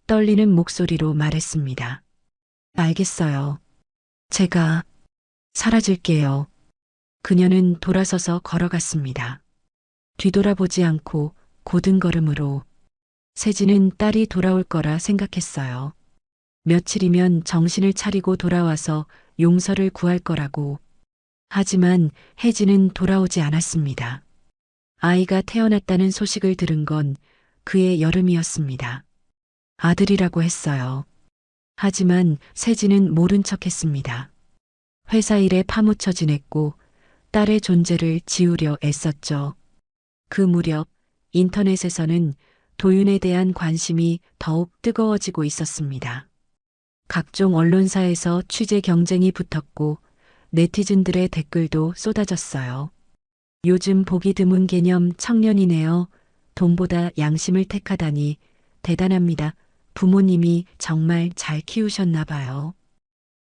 떨리는 목소리로 말했습니다. 알겠어요. 제가 사라질게요. 그녀는 돌아서서 걸어갔습니다. 뒤돌아보지 않고 고든 걸음으로. 세진은 딸이 돌아올 거라 생각했어요. 며칠이면 정신을 차리고 돌아와서 용서를 구할 거라고. 하지만 혜진은 돌아오지 않았습니다. 아이가 태어났다는 소식을 들은 건 그의 여름이었습니다. 아들이라고 했어요. 하지만 세진은 모른 척했습니다. 회사 일에 파묻혀 지냈고 딸의 존재를 지우려 애썼죠. 그 무렵 인터넷에서는 도윤에 대한 관심이 더욱 뜨거워지고 있었습니다. 각종 언론사에서 취재 경쟁이 붙었고 네티즌들의 댓글도 쏟아졌어요. 요즘 보기 드문 개념 청년이네요. 돈보다 양심을 택하다니 대단합니다. 부모님이 정말 잘 키우셨나 봐요.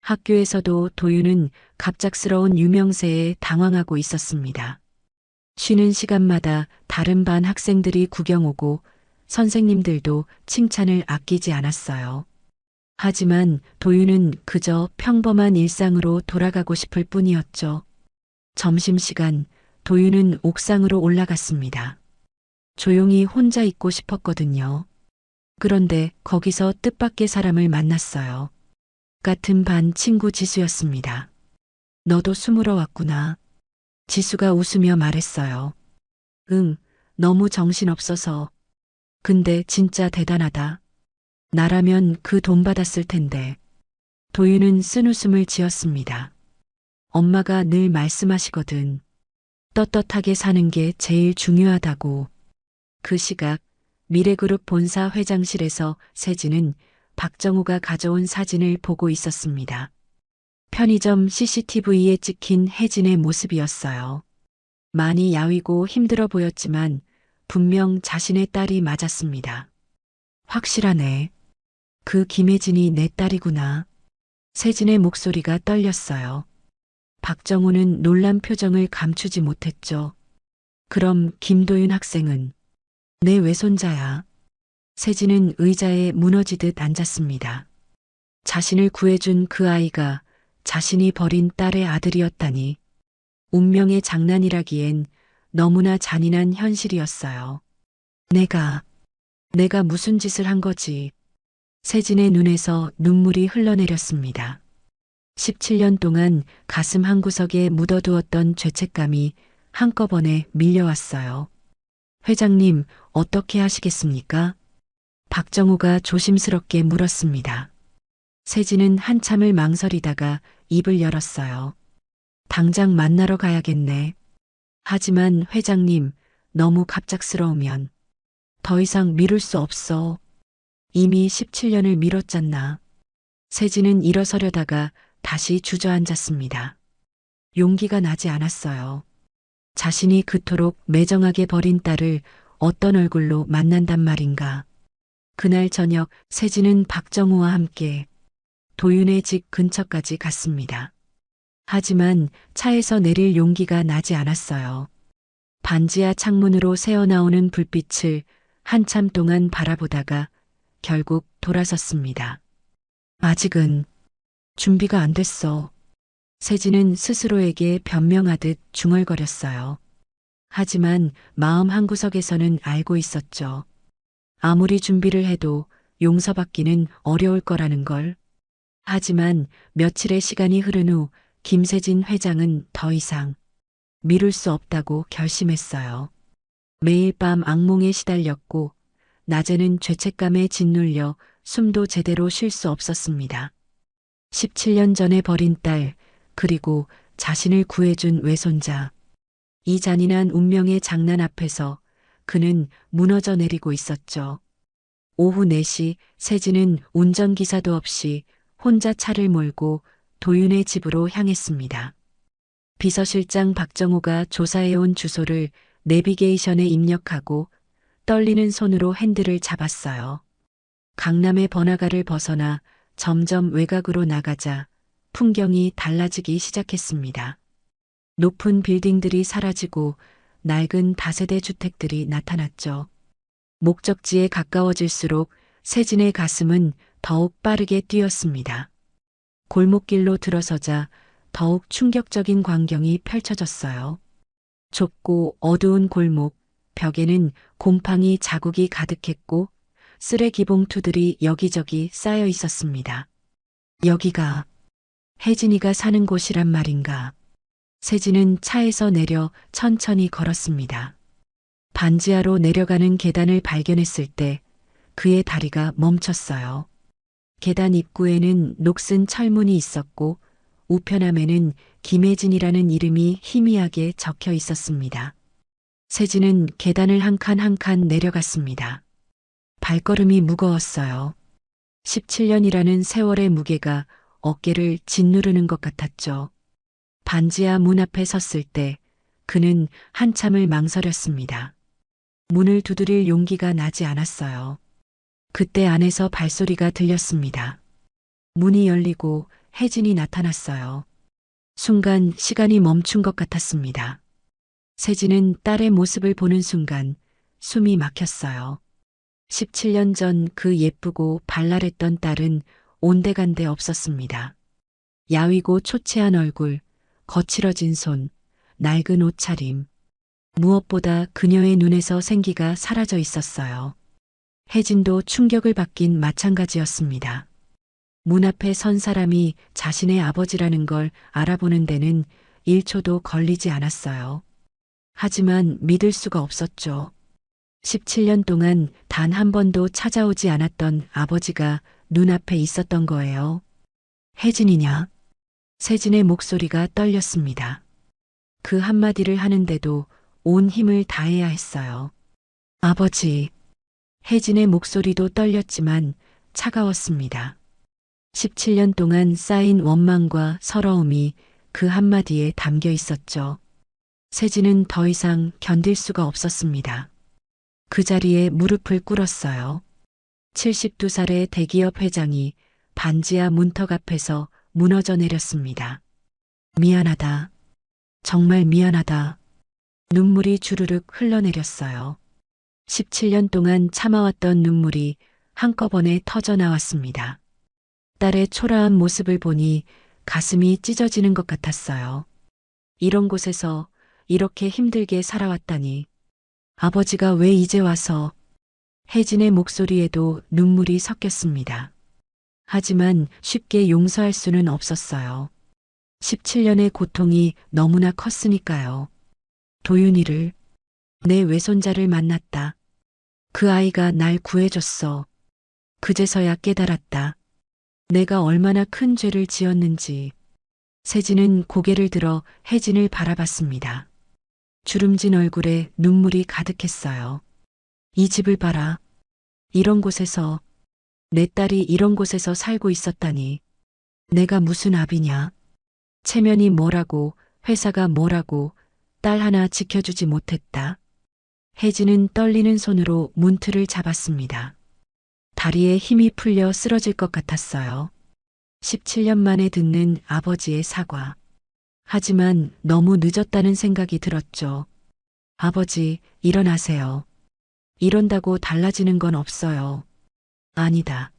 학교에서도 도윤은 갑작스러운 유명세에 당황하고 있었습니다. 쉬는 시간마다 다른 반 학생들이 구경 오고 선생님들도 칭찬을 아끼지 않았어요. 하지만 도윤은 그저 평범한 일상으로 돌아가고 싶을 뿐이었죠. 점심시간 도윤은 옥상으로 올라갔습니다. 조용히 혼자 있고 싶었거든요. 그런데 거기서 뜻밖의 사람을 만났어요. 같은 반 친구 지수였습니다. 너도 숨으러 왔구나. 지수가 웃으며 말했어요. 응, 너무 정신없어서. 근데 진짜 대단하다. 나라면 그 돈 받았을 텐데. 도윤은 쓴웃음을 지었습니다. 엄마가 늘 말씀하시거든. 떳떳하게 사는 게 제일 중요하다고. 그 시각 미래그룹 본사 회장실에서 세진은 박정우가 가져온 사진을 보고 있었습니다. 편의점 CCTV에 찍힌 혜진의 모습이었어요. 많이 야위고 힘들어 보였지만 분명 자신의 딸이 맞았습니다. 확실하네. 그 김혜진이 내 딸이구나. 세진의 목소리가 떨렸어요. 박정우는 놀란 표정을 감추지 못했죠. 그럼 김도윤 학생은 내 외손자야. 세진은 의자에 무너지듯 앉았습니다. 자신을 구해준 그 아이가 자신이 버린 딸의 아들이었다니. 운명의 장난이라기엔 너무나 잔인한 현실이었어요. 내가 무슨 짓을 한 거지. 세진의 눈에서 눈물이 흘러내렸습니다. 17년 동안 가슴 한구석에 묻어두었던 죄책감이 한꺼번에 밀려왔어요. 회장님, 어떻게 하시겠습니까? 박정우가 조심스럽게 물었습니다. 세진은 한참을 망설이다가 입을 열었어요. 당장 만나러 가야겠네. 하지만 회장님, 너무 갑작스러우면 더 이상 미룰 수 없어. 이미 17년을 미뤘잖아. 세진은 일어서려다가 다시 주저앉았습니다. 용기가 나지 않았어요. 자신이 그토록 매정하게 버린 딸을 어떤 얼굴로 만난단 말인가. 그날 저녁 세진은 박정우와 함께 도윤의 집 근처까지 갔습니다. 하지만 차에서 내릴 용기가 나지 않았어요. 반지하 창문으로 새어나오는 불빛을 한참 동안 바라보다가 결국 돌아섰습니다. 아직은 준비가 안 됐어. 세진은 스스로에게 변명하듯 중얼거렸어요. 하지만 마음 한구석에서는 알고 있었죠. 아무리 준비를 해도 용서받기는 어려울 거라는 걸. 하지만 며칠의 시간이 흐른 후 김세진 회장은 더 이상 미룰 수 없다고 결심했어요. 매일 밤 악몽에 시달렸고 낮에는 죄책감에 짓눌려 숨도 제대로 쉴 수 없었습니다. 17년 전에 버린 딸, 그리고 자신을 구해준 외손자. 이 잔인한 운명의 장난 앞에서 그는 무너져 내리고 있었죠. 오후 4시 세진은 운전기사도 없이 혼자 차를 몰고 도윤의 집으로 향했습니다. 비서실장 박정우가 조사해온 주소를 내비게이션에 입력하고 떨리는 손으로 핸들을 잡았어요. 강남의 번화가를 벗어나 점점 외곽으로 나가자 풍경이 달라지기 시작했습니다. 높은 빌딩들이 사라지고 낡은 다세대 주택들이 나타났죠. 목적지에 가까워질수록 세진의 가슴은 더욱 빠르게 뛰었습니다. 골목길로 들어서자 더욱 충격적인 광경이 펼쳐졌어요. 좁고 어두운 골목, 벽에는 곰팡이 자국이 가득했고 쓰레기 봉투들이 여기저기 쌓여 있었습니다. 여기가 혜진이가 사는 곳이란 말인가. 세진은 차에서 내려 천천히 걸었습니다. 반지하로 내려가는 계단을 발견했을 때 그의 다리가 멈췄어요. 계단 입구에는 녹슨 철문이 있었고 우편함에는 김혜진이라는 이름이 희미하게 적혀 있었습니다. 세진은 계단을 한 칸 한 칸 내려갔습니다. 발걸음이 무거웠어요. 17년이라는 세월의 무게가 어깨를 짓누르는 것 같았죠. 반지하 문 앞에 섰을 때 그는 한참을 망설였습니다. 문을 두드릴 용기가 나지 않았어요. 그때 안에서 발소리가 들렸습니다. 문이 열리고 혜진이 나타났어요. 순간 시간이 멈춘 것 같았습니다. 세진은 딸의 모습을 보는 순간 숨이 막혔어요. 17년 전 그 예쁘고 발랄했던 딸은 온데간데 없었습니다. 야위고 초췌한 얼굴, 거칠어진 손, 낡은 옷차림. 무엇보다 그녀의 눈에서 생기가 사라져 있었어요. 혜진도 충격을 받긴 마찬가지였습니다. 문 앞에 선 사람이 자신의 아버지라는 걸 알아보는 데는 1초도 걸리지 않았어요. 하지만 믿을 수가 없었죠. 17년 동안 단 한 번도 찾아오지 않았던 아버지가 눈앞에 있었던 거예요. 혜진이냐? 세진의 목소리가 떨렸습니다. 그 한마디를 하는데도 온 힘을 다해야 했어요. 아버지. 혜진의 목소리도 떨렸지만 차가웠습니다. 17년 동안 쌓인 원망과 서러움이 그 한마디에 담겨 있었죠. 세진은 더 이상 견딜 수가 없었습니다. 그 자리에 무릎을 꿇었어요. 72살의 대기업 회장이 반지하 문턱 앞에서 무너져 내렸습니다. 미안하다. 정말 미안하다. 눈물이 주르륵 흘러내렸어요. 17년 동안 참아왔던 눈물이 한꺼번에 터져 나왔습니다. 딸의 초라한 모습을 보니 가슴이 찢어지는 것 같았어요. 이런 곳에서 이렇게 힘들게 살아왔다니. 아버지가 왜 이제 와서. 혜진의 목소리에도 눈물이 섞였습니다. 하지만 쉽게 용서할 수는 없었어요. 17년의 고통이 너무나 컸으니까요. 도윤이를, 내 외손자를 만났다. 그 아이가 날 구해줬어. 그제서야 깨달았다. 내가 얼마나 큰 죄를 지었는지. 세진은 고개를 들어 혜진을 바라봤습니다. 주름진 얼굴에 눈물이 가득했어요. 이 집을 봐라. 이런 곳에서, 내 딸이 이런 곳에서 살고 있었다니. 내가 무슨 압이냐. 체면이 뭐라고, 회사가 뭐라고, 딸 하나 지켜주지 못했다. 혜진은 떨리는 손으로 문틀을 잡았습니다. 다리에 힘이 풀려 쓰러질 것 같았어요. 17년 만에 듣는 아버지의 사과. 하지만 너무 늦었다는 생각이 들었죠. 아버지, 일어나세요. 이런다고 달라지는 건 없어요. 아니다.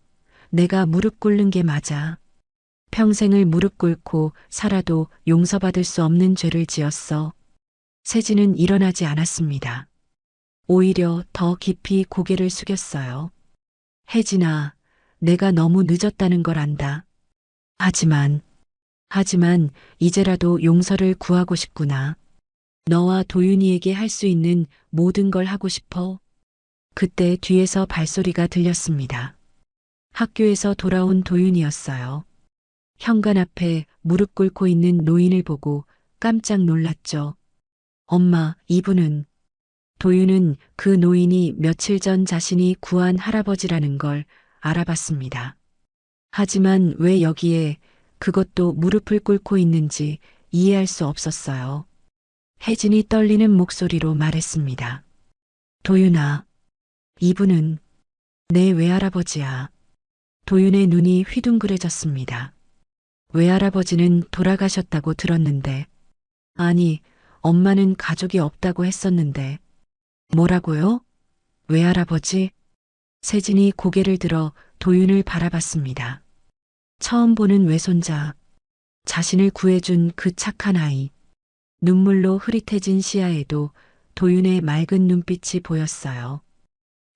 내가 무릎 꿇는 게 맞아. 평생을 무릎 꿇고 살아도 용서받을 수 없는 죄를 지었어. 세진은 일어나지 않았습니다. 오히려 더 깊이 고개를 숙였어요. 혜진아, 내가 너무 늦었다는 걸 안다. 하지만 이제라도 용서를 구하고 싶구나. 너와 도윤이에게 할 수 있는 모든 걸 하고 싶어. 그때 뒤에서 발소리가 들렸습니다. 학교에서 돌아온 도윤이었어요. 현관 앞에 무릎 꿇고 있는 노인을 보고 깜짝 놀랐죠. 엄마, 이분은. 도윤은 그 노인이 며칠 전 자신이 구한 할아버지라는 걸 알아봤습니다. 하지만 왜 여기에, 그것도 무릎을 꿇고 있는지 이해할 수 없었어요. 혜진이 떨리는 목소리로 말했습니다. 도윤아, 이분은 내 외할아버지야. 도윤의 눈이 휘둥그레졌습니다. 외할아버지는 돌아가셨다고 들었는데. 아니, 엄마는 가족이 없다고 했었는데. 뭐라고요? 외할아버지? 세진이 고개를 들어 도윤을 바라봤습니다. 처음 보는 외손자, 자신을 구해준 그 착한 아이. 눈물로 흐릿해진 시야에도 도윤의 맑은 눈빛이 보였어요.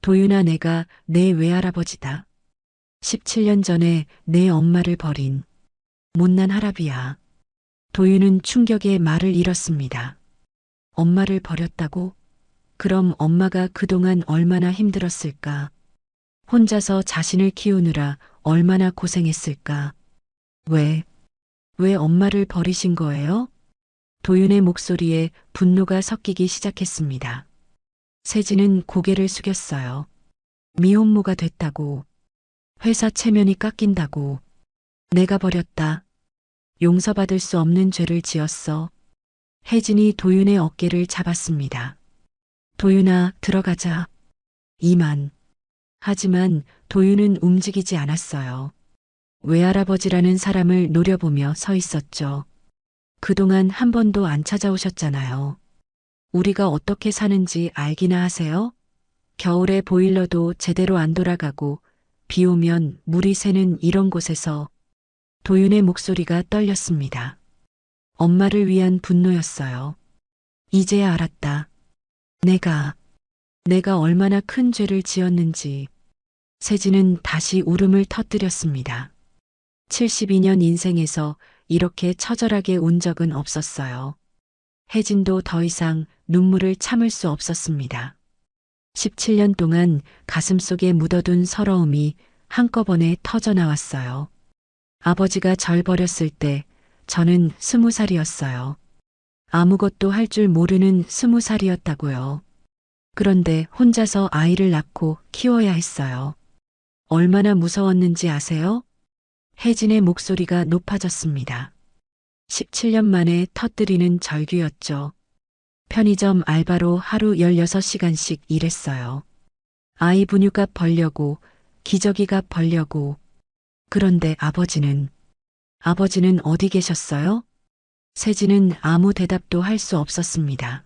도윤아, 내가 내 외할아버지다. 17년 전에 내 엄마를 버린 못난 할아비야. 도윤은 충격에 말을 잃었습니다. 엄마를 버렸다고? 그럼 엄마가 그동안 얼마나 힘들었을까? 혼자서 자신을 키우느라 얼마나 고생했을까? 왜 엄마를 버리신 거예요? 도윤의 목소리에 분노가 섞이기 시작했습니다. 세진은 고개를 숙였어요. 미혼모가 됐다고. 회사 체면이 깎인다고. 내가 버렸다. 용서받을 수 없는 죄를 지었어. 혜진이 도윤의 어깨를 잡았습니다. 도윤아, 들어가자. 이만. 하지만 도윤은 움직이지 않았어요. 외할아버지라는 사람을 노려보며 서 있었죠. 그동안 한 번도 안 찾아오셨잖아요. 우리가 어떻게 사는지 알기나 하세요? 겨울에 보일러도 제대로 안 돌아가고 비 오면 물이 새는 이런 곳에서. 도윤의 목소리가 떨렸습니다. 엄마를 위한 분노였어요. 이제야 알았다. 내가 얼마나 큰 죄를 지었는지. 세진은 다시 울음을 터뜨렸습니다. 72년 인생에서 이렇게 처절하게 운 적은 없었어요. 혜진도 더 이상 눈물을 참을 수 없었습니다. 17년 동안 가슴속에 묻어둔 서러움이 한꺼번에 터져나왔어요. 아버지가 절 버렸을 때 저는 20살이었어요. 아무것도 할 줄 모르는 20살이었다고요. 그런데 혼자서 아이를 낳고 키워야 했어요. 얼마나 무서웠는지 아세요? 혜진의 목소리가 높아졌습니다. 17년 만에 터뜨리는 절규였죠. 편의점 알바로 하루 16시간씩 일했어요. 아이 분유값 벌려고, 기저귀값 벌려고. 그런데 아버지는 어디 계셨어요? 세진은 아무 대답도 할 수 없었습니다.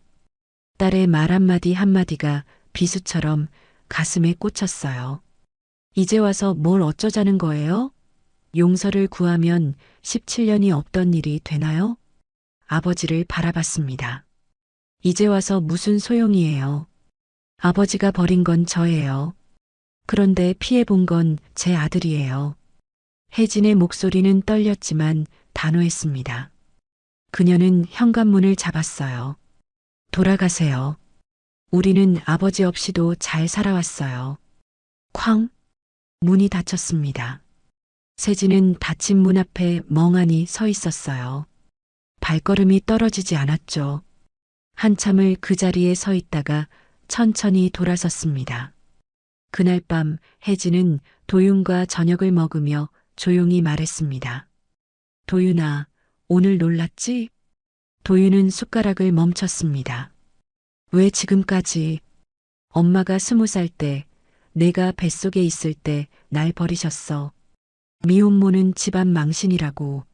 딸의 말 한마디 한마디가 비수처럼 가슴에 꽂혔어요. 이제 와서 뭘 어쩌자는 거예요? 용서를 구하면 17년이 없던 일이 되나요? 아버지를 바라봤습니다. 이제 와서 무슨 소용이에요? 아버지가 버린 건 저예요. 그런데 피해본 건 제 아들이에요. 혜진의 목소리는 떨렸지만 단호했습니다. 그녀는 현관문을 잡았어요. 돌아가세요. 우리는 아버지 없이도 잘 살아왔어요. 쾅! 문이 닫혔습니다. 세진은 닫힌 문 앞에 멍하니 서 있었어요. 발걸음이 떨어지지 않았죠. 한참을 그 자리에 서 있다가 천천히 돌아섰습니다. 그날 밤 혜진은 도윤과 저녁을 먹으며 조용히 말했습니다. 도윤아, 오늘 놀랐지? 도윤은 숟가락을 멈췄습니다. 왜 지금까지? 엄마가 20살 때, 내가 뱃속에 있을 때 날 버리셨어. 미혼모는 집안 망신이라고.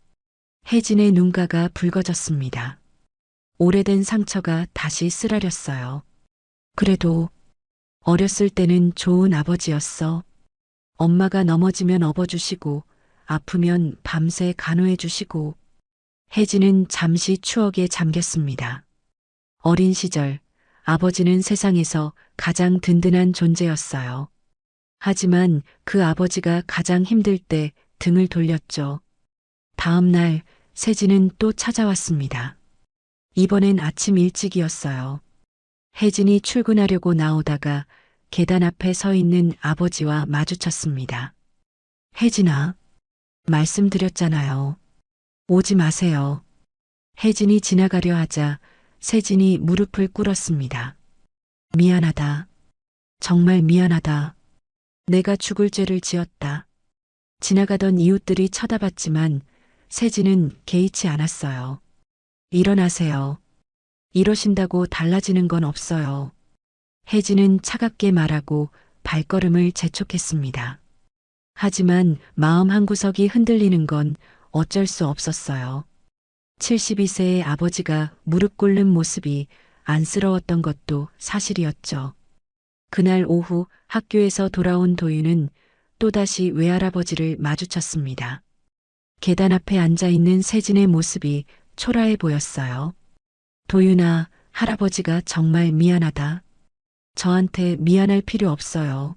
혜진의 눈가가 붉어졌습니다. 오래된 상처가 다시 쓰라렸어요. 그래도 어렸을 때는 좋은 아버지였어. 엄마가 넘어지면 업어주시고 아프면 밤새 간호해주시고. 혜진은 잠시 추억에 잠겼습니다. 어린 시절 아버지는 세상에서 가장 든든한 존재였어요. 하지만 그 아버지가 가장 힘들 때 등을 돌렸죠. 다음 날 세진은 또 찾아왔습니다. 이번엔 아침 일찍이었어요. 혜진이 출근하려고 나오다가 계단 앞에 서 있는 아버지와 마주쳤습니다. 혜진아, 말씀드렸잖아요. 오지 마세요. 혜진이 지나가려 하자 세진이 무릎을 꿇었습니다. 미안하다. 정말 미안하다. 내가 죽을 죄를 지었다. 지나가던 이웃들이 쳐다봤지만 세진은 개의치 않았어요. 일어나세요. 이러신다고 달라지는 건 없어요. 혜진은 차갑게 말하고 발걸음을 재촉했습니다. 하지만 마음 한구석이 흔들리는 건 어쩔 수 없었어요. 72세의 아버지가 무릎 꿇는 모습이 안쓰러웠던 것도 사실이었죠. 그날 오후 학교에서 돌아온 도윤은 또다시 외할아버지를 마주쳤습니다. 계단 앞에 앉아 있는 세진의 모습이 초라해 보였어요. 도윤아, 할아버지가 정말 미안하다. 저한테 미안할 필요 없어요.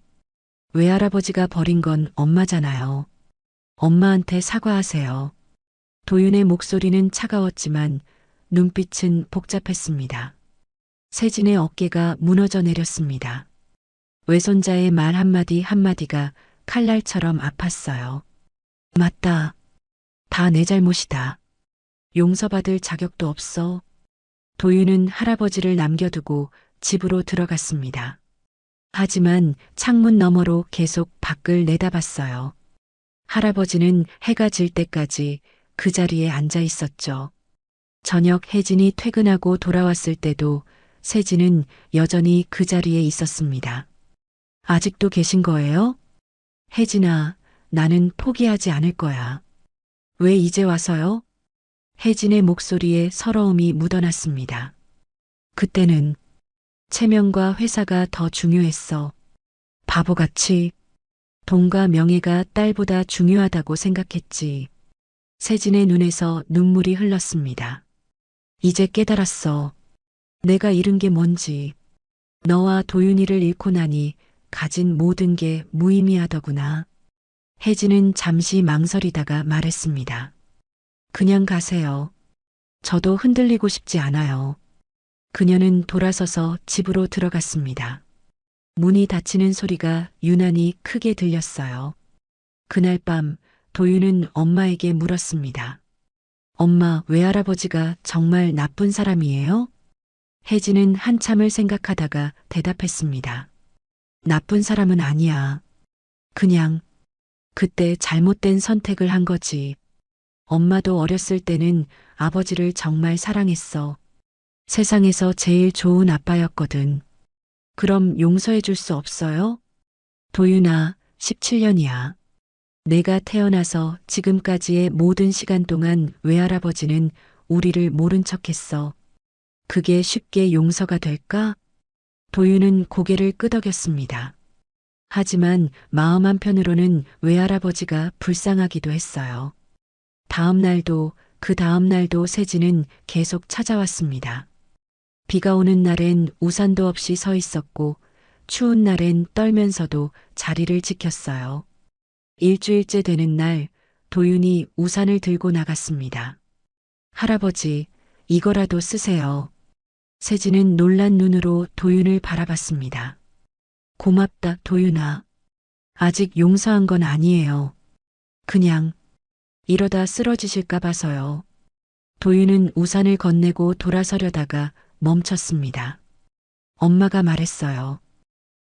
외할아버지가 버린 건 엄마잖아요. 엄마한테 사과하세요. 도윤의 목소리는 차가웠지만 눈빛은 복잡했습니다. 세진의 어깨가 무너져 내렸습니다. 외손자의 말 한마디 한마디가 칼날처럼 아팠어요. 맞다. 다 내 잘못이다. 용서받을 자격도 없어. 도윤은 할아버지를 남겨두고 집으로 들어갔습니다. 하지만 창문 너머로 계속 밖을 내다봤어요. 할아버지는 해가 질 때까지 그 자리에 앉아 있었죠. 저녁 혜진이 퇴근하고 돌아왔을 때도 세진은 여전히 그 자리에 있었습니다. 아직도 계신 거예요? 혜진아, 나는 포기하지 않을 거야. 왜 이제 와서요? 혜진의 목소리에 서러움이 묻어났습니다. 그때는 체면과 회사가 더 중요했어. 바보같이 돈과 명예가 딸보다 중요하다고 생각했지. 세진의 눈에서 눈물이 흘렀습니다. 이제 깨달았어. 내가 잃은 게 뭔지. 너와 도윤이를 잃고 나니 가진 모든 게 무의미하더구나. 혜진은 잠시 망설이다가 말했습니다. 그냥 가세요. 저도 흔들리고 싶지 않아요. 그녀는 돌아서서 집으로 들어갔습니다. 문이 닫히는 소리가 유난히 크게 들렸어요. 그날 밤 도윤은 엄마에게 물었습니다. 엄마, 외할아버지가 정말 나쁜 사람이에요? 혜진은 한참을 생각하다가 대답했습니다. 나쁜 사람은 아니야. 그냥 그때 잘못된 선택을 한 거지. 엄마도 어렸을 때는 아버지를 정말 사랑했어. 세상에서 제일 좋은 아빠였거든. 그럼 용서해 줄 수 없어요? 도윤아, 17년이야. 내가 태어나서 지금까지의 모든 시간 동안 외할아버지는 우리를 모른 척했어. 그게 쉽게 용서가 될까? 도윤은 고개를 끄덕였습니다. 하지만 마음 한편으로는 외할아버지가 불쌍하기도 했어요. 다음 날도 그 다음 날도 세진은 계속 찾아왔습니다. 비가 오는 날엔 우산도 없이 서 있었고 추운 날엔 떨면서도 자리를 지켰어요. 일주일째 되는 날 도윤이 우산을 들고 나갔습니다. 할아버지, 이거라도 쓰세요. 세진은 놀란 눈으로 도윤을 바라봤습니다. 고맙다, 도윤아. 아직 용서한 건 아니에요. 그냥 이러다 쓰러지실까 봐서요. 도윤은 우산을 건네고 돌아서려다가 멈췄습니다. 엄마가 말했어요.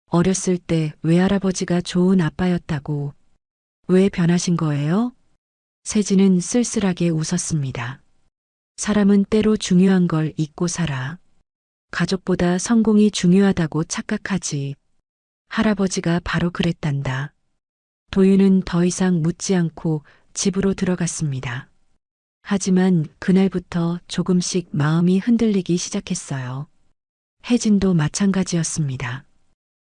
어렸을 때 외할아버지가 좋은 아빠였다고. 왜 변하신 거예요? 세진은 쓸쓸하게 웃었습니다. 사람은 때로 중요한 걸 잊고 살아. 가족보다 성공이 중요하다고 착각하지. 할아버지가 바로 그랬단다. 도윤은 더 이상 묻지 않고 집으로 들어갔습니다. 하지만 그날부터 조금씩 마음이 흔들리기 시작했어요. 혜진도 마찬가지였습니다.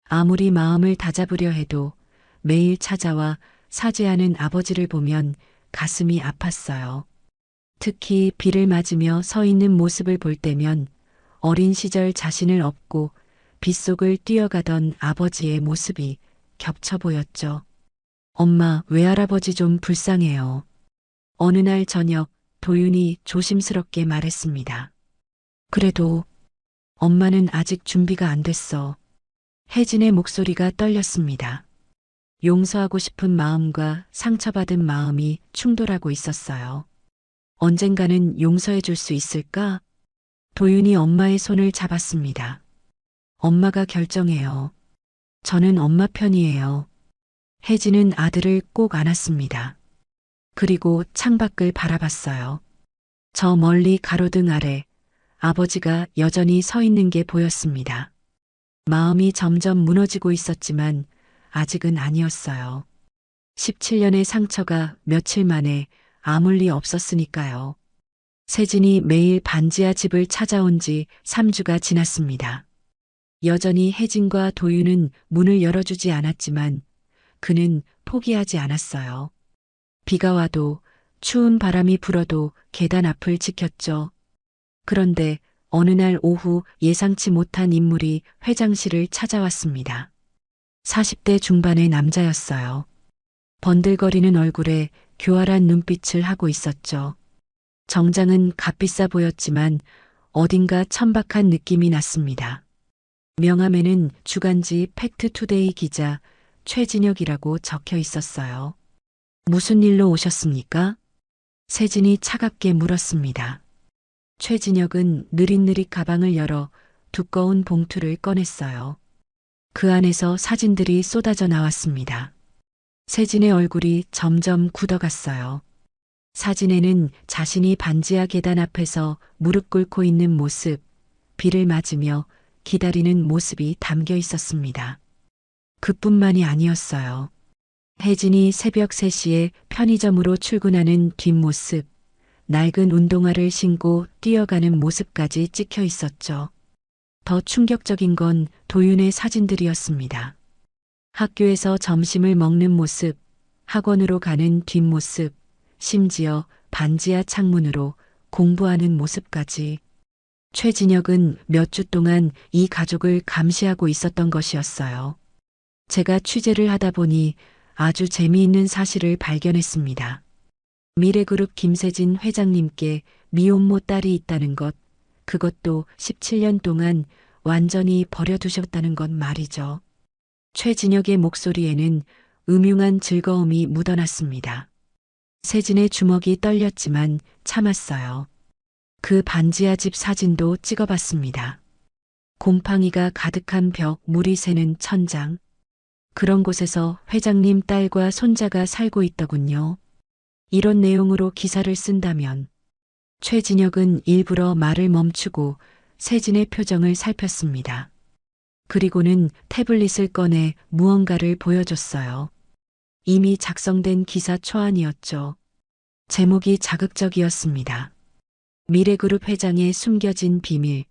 아무리 마음을 다잡으려 해도 매일 찾아와 사죄하는 아버지를 보면 가슴이 아팠어요. 특히 비를 맞으며 서 있는 모습을 볼 때면 어린 시절 자신을 업고 빗속을 뛰어가던 아버지의 모습이 겹쳐 보였죠. 엄마, 외할아버지 좀 불쌍해요. 어느 날 저녁 도윤이 조심스럽게 말했습니다. 그래도 엄마는 아직 준비가 안 됐어. 혜진의 목소리가 떨렸습니다. 용서하고 싶은 마음과 상처받은 마음이 충돌하고 있었어요. 언젠가는 용서해 줄 수 있을까? 도윤이 엄마의 손을 잡았습니다. 엄마가 결정해요. 저는 엄마 편이에요. 혜진은 아들을 꼭 안았습니다. 그리고 창밖을 바라봤어요. 저 멀리 가로등 아래 아버지가 여전히 서 있는 게 보였습니다. 마음이 점점 무너지고 있었지만 아직은 아니었어요. 17년의 상처가 며칠 만에 아물 리 없었으니까요. 세진이 매일 반지하 집을 찾아온 지 3주가 지났습니다. 여전히 혜진과 도윤은 문을 열어주지 않았지만 그는 포기하지 않았어요. 비가 와도 추운 바람이 불어도 계단 앞을 지켰죠. 그런데 어느 날 오후 예상치 못한 인물이 회장실을 찾아왔습니다. 40대 중반의 남자였어요. 번들거리는 얼굴에 교활한 눈빛을 하고 있었죠. 정장은 값비싸 보였지만 어딘가 천박한 느낌이 났습니다. 명함에는 주간지 팩트투데이 기자 최진혁이라고 적혀 있었어요. 무슨 일로 오셨습니까? 세진이 차갑게 물었습니다. 최진혁은 느릿느릿 가방을 열어 두꺼운 봉투를 꺼냈어요. 그 안에서 사진들이 쏟아져 나왔습니다. 세진의 얼굴이 점점 굳어갔어요. 사진에는 자신이 반지하 계단 앞에서 무릎 꿇고 있는 모습, 비를 맞으며 기다리는 모습이 담겨 있었습니다. 그뿐만이 아니었어요. 혜진이 새벽 3시에 편의점으로 출근하는 뒷모습, 낡은 운동화를 신고 뛰어가는 모습까지 찍혀 있었죠. 더 충격적인 건 도윤의 사진들이었습니다. 학교에서 점심을 먹는 모습, 학원으로 가는 뒷모습, 심지어 반지하 창문으로 공부하는 모습까지. 최진혁은 몇 주 동안 이 가족을 감시하고 있었던 것이었어요. 제가 취재를 하다 보니 아주 재미있는 사실을 발견했습니다. 미래그룹 김세진 회장님께 미혼모 딸이 있다는 것, 그것도 17년 동안 완전히 버려두셨다는 것 말이죠. 최진혁의 목소리에는 음흉한 즐거움이 묻어났습니다. 세진의 주먹이 떨렸지만 참았어요. 그 반지하 집 사진도 찍어봤습니다. 곰팡이가 가득한 벽, 물이 새는 천장. 그런 곳에서 회장님 딸과 손자가 살고 있더군요. 이런 내용으로 기사를 쓴다면. 최진혁은 일부러 말을 멈추고 세진의 표정을 살폈습니다. 그리고는 태블릿을 꺼내 무언가를 보여줬어요. 이미 작성된 기사 초안이었죠. 제목이 자극적이었습니다. 미래그룹 회장의 숨겨진 비밀,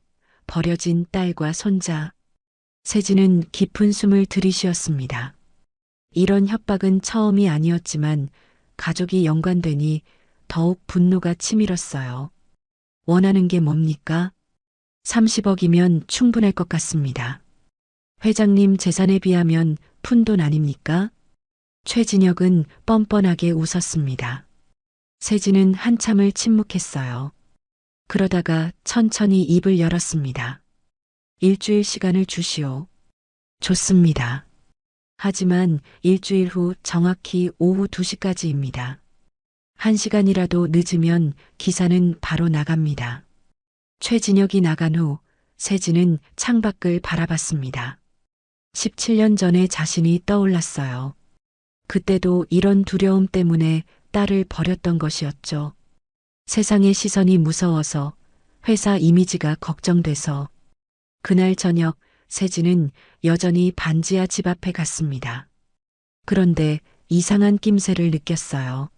버려진 딸과 손자. 세진은 깊은 숨을 들이쉬었습니다. 이런 협박은 처음이 아니었지만 가족이 연관되니 더욱 분노가 치밀었어요. 원하는 게 뭡니까? 30억이면 충분할 것 같습니다. 회장님 재산에 비하면 푼돈 아닙니까? 최진혁은 뻔뻔하게 웃었습니다. 세진은 한참을 침묵했어요. 그러다가 천천히 입을 열었습니다. 일주일 시간을 주시오. 좋습니다. 하지만 일주일 후 정확히 오후 2시까지입니다. 1시간이라도 늦으면 기사는 바로 나갑니다. 최진혁이 나간 후 세진은 창밖을 바라봤습니다. 17년 전에 자신이 떠올랐어요. 그때도 이런 두려움 때문에 딸을 버렸던 것이었죠. 세상의 시선이 무서워서, 회사 이미지가 걱정돼서. 그날 저녁 세진은 여전히 반지하 집 앞에 갔습니다. 그런데 이상한 낌새를 느꼈어요.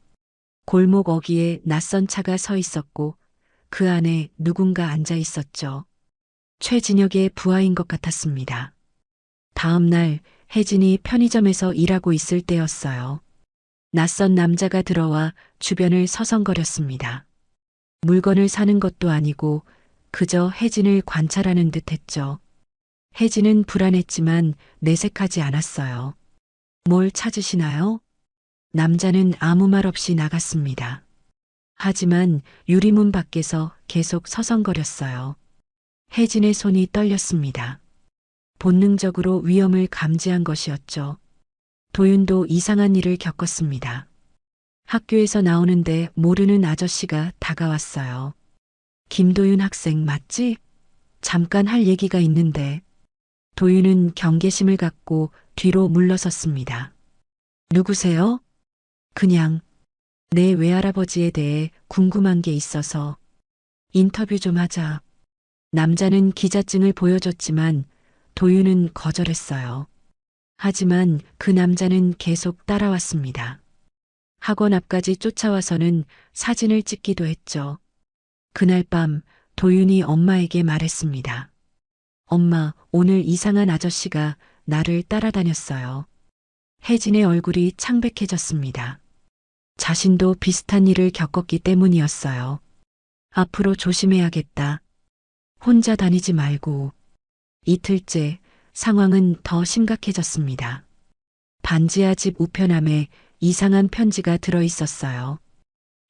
골목 어귀에 낯선 차가 서 있었고 그 안에 누군가 앉아 있었죠. 최진혁의 부하인 것 같았습니다. 다음 날 혜진이 편의점에서 일하고 있을 때였어요. 낯선 남자가 들어와 주변을 서성거렸습니다. 물건을 사는 것도 아니고 그저 혜진을 관찰하는 듯 했죠. 혜진은 불안했지만 내색하지 않았어요. 뭘 찾으시나요? 남자는 아무 말 없이 나갔습니다. 하지만 유리문 밖에서 계속 서성거렸어요. 혜진의 손이 떨렸습니다. 본능적으로 위험을 감지한 것이었죠. 도윤도 이상한 일을 겪었습니다. 학교에서 나오는데 모르는 아저씨가 다가왔어요. 김도윤 학생 맞지? 잠깐 할 얘기가 있는데. 도윤은 경계심을 갖고 뒤로 물러섰습니다. 누구세요? 그냥 내 외할아버지에 대해 궁금한 게 있어서 인터뷰 좀 하자. 남자는 기자증을 보여줬지만 도윤은 거절했어요. 하지만 그 남자는 계속 따라왔습니다. 학원 앞까지 쫓아와서는 사진을 찍기도 했죠. 그날 밤 도윤이 엄마에게 말했습니다. 엄마, 오늘 이상한 아저씨가 나를 따라다녔어요. 혜진의 얼굴이 창백해졌습니다. 자신도 비슷한 일을 겪었기 때문이었어요. 앞으로 조심해야겠다. 혼자 다니지 말고. 이틀째 상황은 더 심각해졌습니다. 반지하 집 우편함에 이상한 편지가 들어 있었어요.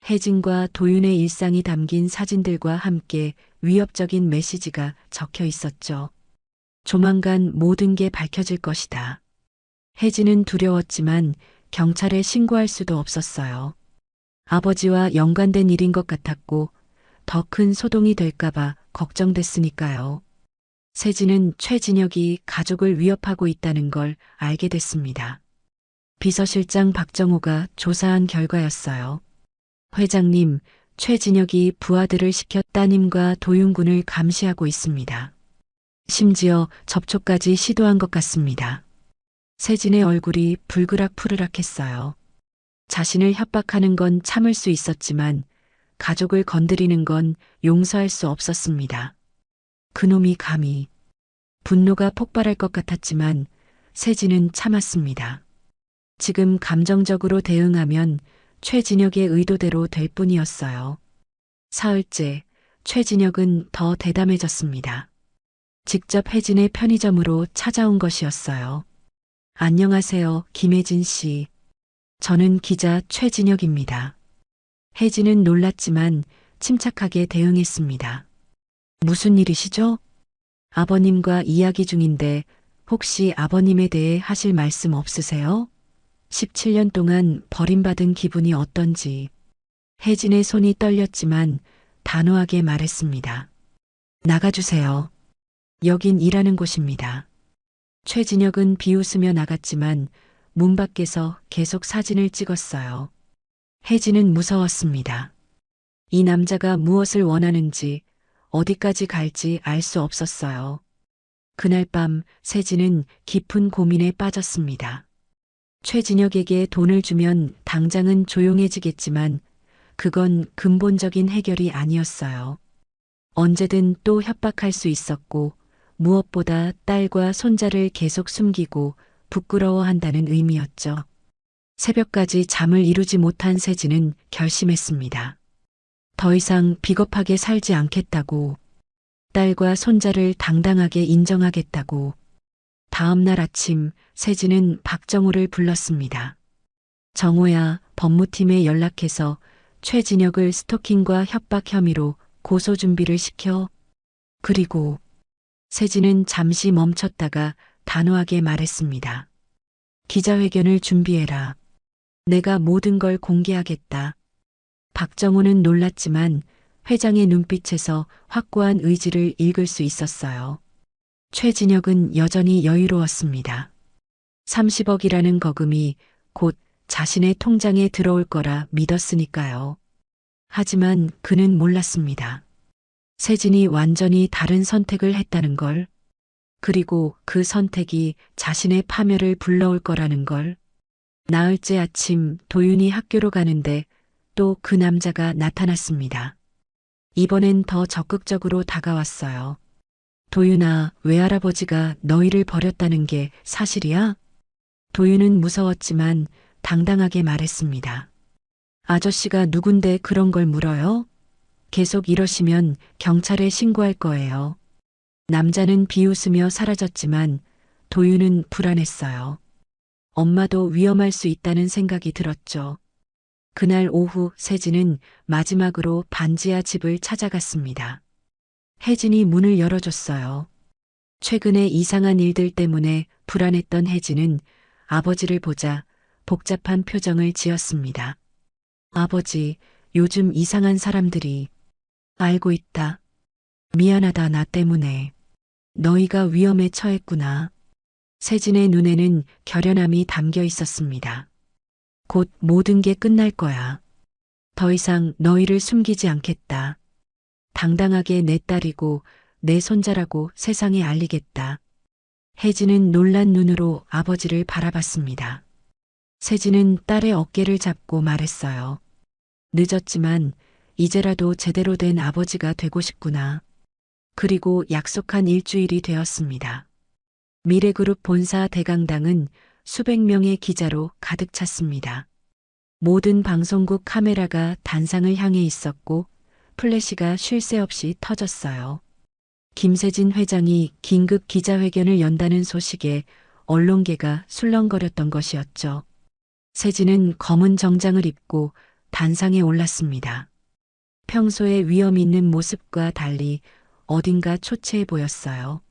혜진과 도윤의 일상이 담긴 사진들과 함께 위협적인 메시지가 적혀 있었죠. 조만간 모든 게 밝혀질 것이다. 혜진은 두려웠지만 경찰에 신고할 수도 없었어요. 아버지와 연관된 일인 것 같았고 더 큰 소동이 될까봐 걱정됐으니까요. 세진은 최진혁이 가족을 위협하고 있다는 걸 알게 됐습니다. 비서실장 박정호가 조사한 결과였어요. 회장님, 최진혁이 부하들을 시켜 따님과 도윤군을 감시하고 있습니다. 심지어 접촉까지 시도한 것 같습니다. 세진의 얼굴이 불그락푸르락했어요. 자신을 협박하는 건 참을 수 있었지만 가족을 건드리는 건 용서할 수 없었습니다. 그놈이 감히. 분노가 폭발할 것 같았지만 세진은 참았습니다. 지금 감정적으로 대응하면 최진혁의 의도대로 될 뿐이었어요. 사흘째, 최진혁은 더 대담해졌습니다. 직접 혜진의 편의점으로 찾아온 것이었어요. 안녕하세요, 김혜진 씨. 저는 기자 최진혁입니다. 혜진은 놀랐지만 침착하게 대응했습니다. 무슨 일이시죠? 아버님과 이야기 중인데 혹시 아버님에 대해 하실 말씀 없으세요? 17년 동안 버림받은 기분이 어떤지. 혜진의 손이 떨렸지만 단호하게 말했습니다. 나가주세요. 여긴 일하는 곳입니다. 최진혁은 비웃으며 나갔지만 문 밖에서 계속 사진을 찍었어요. 혜진은 무서웠습니다. 이 남자가 무엇을 원하는지 어디까지 갈지 알 수 없었어요. 그날 밤 세진은 깊은 고민에 빠졌습니다. 최진혁에게 돈을 주면 당장은 조용해지겠지만 그건 근본적인 해결이 아니었어요. 언제든 또 협박할 수 있었고 무엇보다 딸과 손자를 계속 숨기고 부끄러워한다는 의미였죠. 새벽까지 잠을 이루지 못한 세진은 결심했습니다. 더 이상 비겁하게 살지 않겠다고, 딸과 손자를 당당하게 인정하겠다고. 다음 날 아침 세진은 박정호를 불렀습니다. 정호야, 법무팀에 연락해서 최진혁을 스토킹과 협박 혐의로 고소 준비를 시켜. 그리고 세진은 잠시 멈췄다가 단호하게 말했습니다. 기자회견을 준비해라. 내가 모든 걸 공개하겠다. 박정호는 놀랐지만 회장의 눈빛에서 확고한 의지를 읽을 수 있었어요. 최진혁은 여전히 여유로웠습니다. 30억이라는 거금이 곧 자신의 통장에 들어올 거라 믿었으니까요. 하지만 그는 몰랐습니다. 세진이 완전히 다른 선택을 했다는 걸, 그리고 그 선택이 자신의 파멸을 불러올 거라는 걸. 나흘째 아침 도윤이 학교로 가는데 또 그 남자가 나타났습니다. 이번엔 더 적극적으로 다가왔어요. 도윤아, 외할아버지가 너희를 버렸다는 게 사실이야? 도윤은 무서웠지만 당당하게 말했습니다. 아저씨가 누군데 그런 걸 물어요? 계속 이러시면 경찰에 신고할 거예요. 남자는 비웃으며 사라졌지만 도윤은 불안했어요. 엄마도 위험할 수 있다는 생각이 들었죠. 그날 오후 세진은 마지막으로 반지하 집을 찾아갔습니다. 혜진이 문을 열어줬어요. 최근에 이상한 일들 때문에 불안했던 혜진은 아버지를 보자 복잡한 표정을 지었습니다. 아버지, 요즘 이상한 사람들이. 알고 있다. 미안하다, 나 때문에. 너희가 위험에 처했구나. 세진의 눈에는 결연함이 담겨 있었습니다. 곧 모든 게 끝날 거야. 더 이상 너희를 숨기지 않겠다. 당당하게 내 딸이고 내 손자라고 세상에 알리겠다. 혜진은 놀란 눈으로 아버지를 바라봤습니다. 세진은 딸의 어깨를 잡고 말했어요. 늦었지만 이제라도 제대로 된 아버지가 되고 싶구나. 그리고 약속한 일주일이 되었습니다. 미래그룹 본사 대강당은 수백 명의 기자로 가득 찼습니다. 모든 방송국 카메라가 단상을 향해 있었고 플래시가 쉴 새 없이 터졌어요. 김세진 회장이 긴급 기자회견을 연다는 소식에 언론계가 술렁거렸던 것이었죠. 세진은 검은 정장을 입고 단상에 올랐습니다. 평소에 위험 있는 모습과 달리 어딘가 초췌해 보였어요.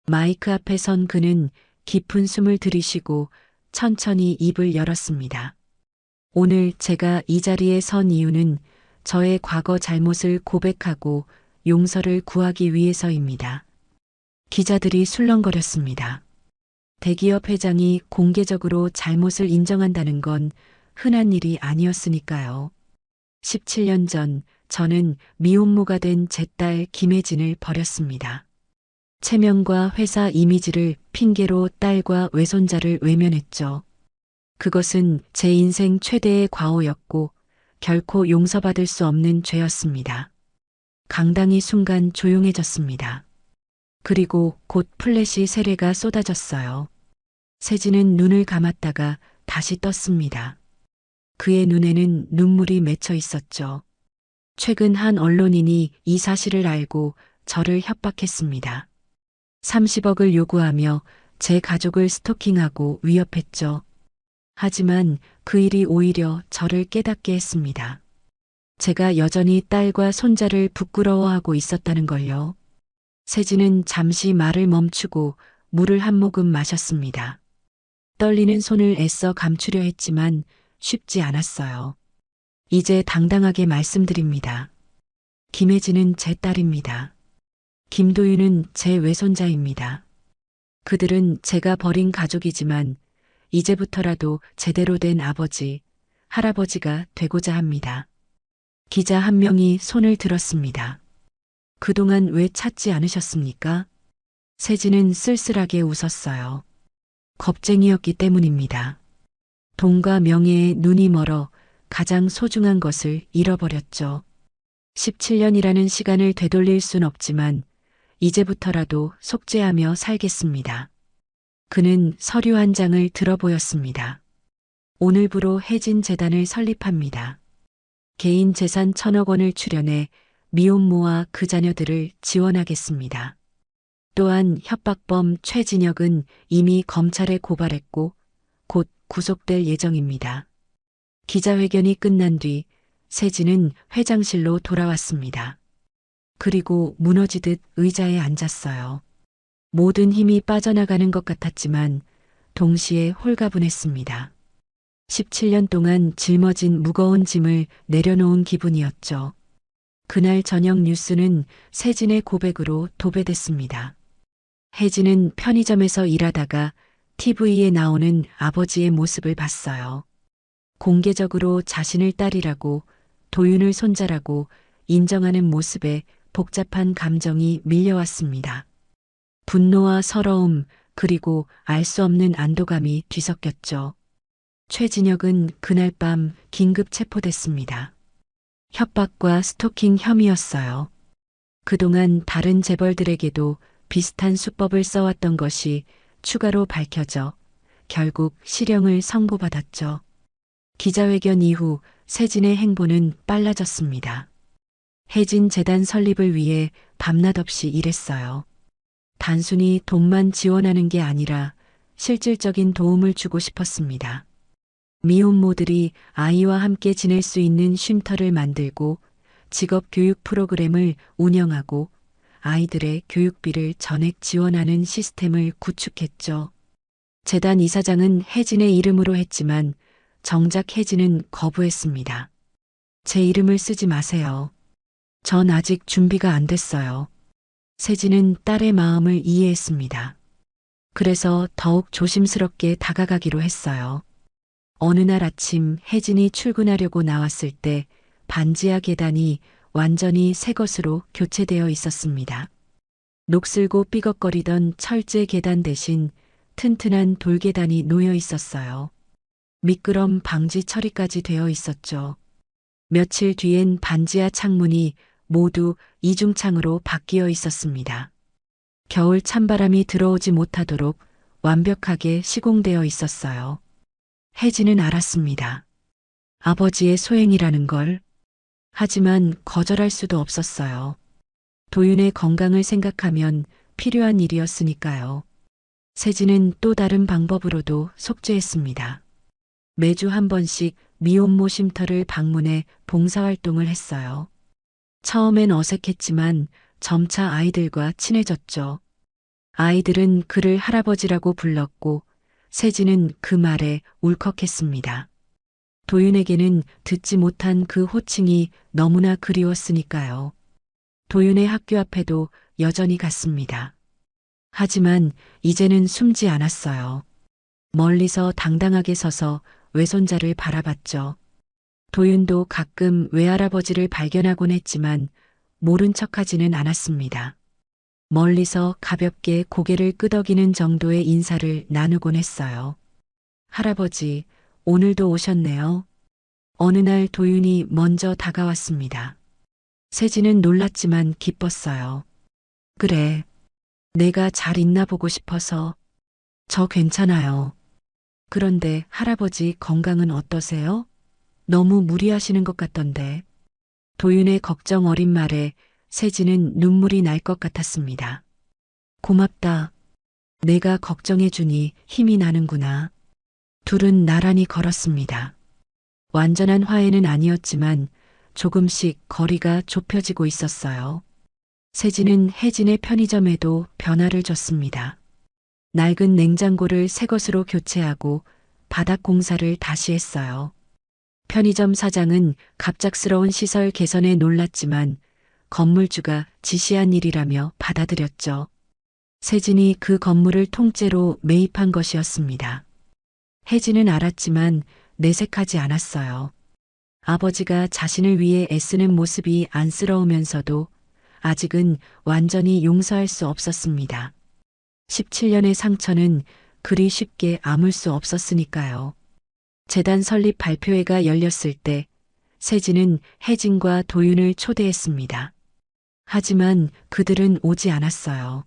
마이크 앞에 선 그는 깊은 숨을 들이쉬고 천천히 입을 열었습니다. 오늘 제가 이 자리에 선 이유는 저의 과거 잘못을 고백하고 용서를 구하기 위해서입니다. 기자들이 술렁거렸습니다. 대기업 회장이 공개적으로 잘못을 인정한다는 건 흔한 일이 아니었으니까요. 17년 전 저는 미혼모가 된 제 딸 김혜진을 버렸습니다. 체면과 회사 이미지를 핑계로 딸과 외손자를 외면했죠. 그것은 제 인생 최대의 과오였고 결코 용서받을 수 없는 죄였습니다. 강당이 순간 조용해졌습니다. 그리고 곧 플래시 세례가 쏟아졌어요. 세진은 눈을 감았다가 다시 떴습니다. 그의 눈에는 눈물이 맺혀 있었죠. 최근 한 언론인이 이 사실을 알고 저를 협박했습니다. 30억을 요구하며 제 가족을 스토킹하고 위협했죠. 하지만 그 일이 오히려 저를 깨닫게 했습니다. 제가 여전히 딸과 손자를 부끄러워하고 있었다는 걸요. 세진은 잠시 말을 멈추고 물을 한 모금 마셨습니다. 떨리는 손을 애써 감추려 했지만 쉽지 않았어요. 이제 당당하게 말씀드립니다. 김혜진은 제 딸입니다. 김도윤은 제 외손자입니다. 그들은 제가 버린 가족이지만 이제부터라도 제대로 된 아버지, 할아버지가 되고자 합니다. 기자 한 명이 손을 들었습니다. 그동안 왜 찾지 않으셨습니까? 세진은 쓸쓸하게 웃었어요. 겁쟁이였기 때문입니다. 돈과 명예에 눈이 멀어 가장 소중한 것을 잃어버렸죠. 17년이라는 시간을 되돌릴 순 없지만 이제부터라도 속죄하며 살겠습니다. 그는 서류 한 장을 들어보였습니다. 오늘부로 혜진 재단을 설립합니다. 개인 재산 1,000억 원을 출연해 미혼모와 그 자녀들을 지원하겠습니다. 또한 협박범 최진혁은 이미 검찰에 고발했고 곧 구속될 예정입니다. 기자회견이 끝난 뒤 세진은 회장실로 돌아왔습니다. 그리고 무너지듯 의자에 앉았어요. 모든 힘이 빠져나가는 것 같았지만 동시에 홀가분했습니다. 17년 동안 짊어진 무거운 짐을 내려놓은 기분이었죠. 그날 저녁 뉴스는 세진의 고백으로 도배됐습니다. 혜진은 편의점에서 일하다가 TV에 나오는 아버지의 모습을 봤어요. 공개적으로 자신을 딸이라고 도윤을 손자라고 인정하는 모습에 복잡한 감정이 밀려왔습니다. 분노와 서러움 그리고 알 수 없는 안도감이 뒤섞였죠. 최진혁은 그날 밤 긴급 체포됐습니다. 협박과 스토킹 혐의였어요. 그동안 다른 재벌들에게도 비슷한 수법을 써왔던 것이 추가로 밝혀져 결국 실형을 선고받았죠. 기자회견 이후 세진의 행보는 빨라졌습니다. 혜진 재단 설립을 위해 밤낮 없이 일했어요. 단순히 돈만 지원하는 게 아니라 실질적인 도움을 주고 싶었습니다. 미혼모들이 아이와 함께 지낼 수 있는 쉼터를 만들고 직업 교육 프로그램을 운영하고 아이들의 교육비를 전액 지원하는 시스템을 구축했죠. 재단 이사장은 혜진의 이름으로 했지만 정작 혜진은 거부했습니다. 제 이름을 쓰지 마세요. 전 아직 준비가 안 됐어요. 세진은 딸의 마음을 이해했습니다. 그래서 더욱 조심스럽게 다가가기로 했어요. 어느 날 아침 혜진이 출근하려고 나왔을 때 반지하 계단이 완전히 새 것으로 교체되어 있었습니다. 녹슬고 삐걱거리던 철제 계단 대신 튼튼한 돌계단이 놓여 있었어요. 미끄럼 방지 처리까지 되어 있었죠. 며칠 뒤엔 반지하 창문이 모두 이중창으로 바뀌어 있었습니다. 겨울 찬바람이 들어오지 못하도록 완벽하게 시공되어 있었어요. 혜진은 알았습니다. 아버지의 소행이라는 걸. 하지만 거절할 수도 없었어요. 도윤의 건강을 생각하면 필요한 일이었으니까요. 세진은 또 다른 방법으로도 속죄했습니다. 매주 한 번씩 미혼모 쉼터를 방문해 봉사활동을 했어요. 처음엔 어색했지만 점차 아이들과 친해졌죠. 아이들은 그를 할아버지라고 불렀고 세진은 그 말에 울컥했습니다. 도윤에게는 듣지 못한 그 호칭이 너무나 그리웠으니까요. 도윤의 학교 앞에도 여전히 갔습니다. 하지만 이제는 숨지 않았어요. 멀리서 당당하게 서서 외손자를 바라봤죠. 도윤도 가끔 외할아버지를 발견하곤 했지만 모른 척하지는 않았습니다. 멀리서 가볍게 고개를 끄덕이는 정도의 인사를 나누곤 했어요. 할아버지, 오늘도 오셨네요. 어느 날 도윤이 먼저 다가왔습니다. 세진은 놀랐지만 기뻤어요. 그래, 내가 잘 있나 보고 싶어서. 저 괜찮아요. 그런데 할아버지 건강은 어떠세요? 너무 무리하시는 것 같던데. 도윤의 걱정 어린 말에 세진은 눈물이 날 것 같았습니다. 고맙다. 내가 걱정해주니 힘이 나는구나. 둘은 나란히 걸었습니다. 완전한 화해는 아니었지만 조금씩 거리가 좁혀지고 있었어요. 세진은 혜진의 편의점에도 변화를 줬습니다. 낡은 냉장고를 새 것으로 교체하고 바닥 공사를 다시 했어요. 편의점 사장은 갑작스러운 시설 개선에 놀랐지만 건물주가 지시한 일이라며 받아들였죠. 세진이 그 건물을 통째로 매입한 것이었습니다. 혜진은 알았지만 내색하지 않았어요. 아버지가 자신을 위해 애쓰는 모습이 안쓰러우면서도 아직은 완전히 용서할 수 없었습니다. 17년의 상처는 그리 쉽게 아물 수 없었으니까요. 재단 설립 발표회가 열렸을 때 세진은 혜진과 도윤을 초대했습니다. 하지만 그들은 오지 않았어요.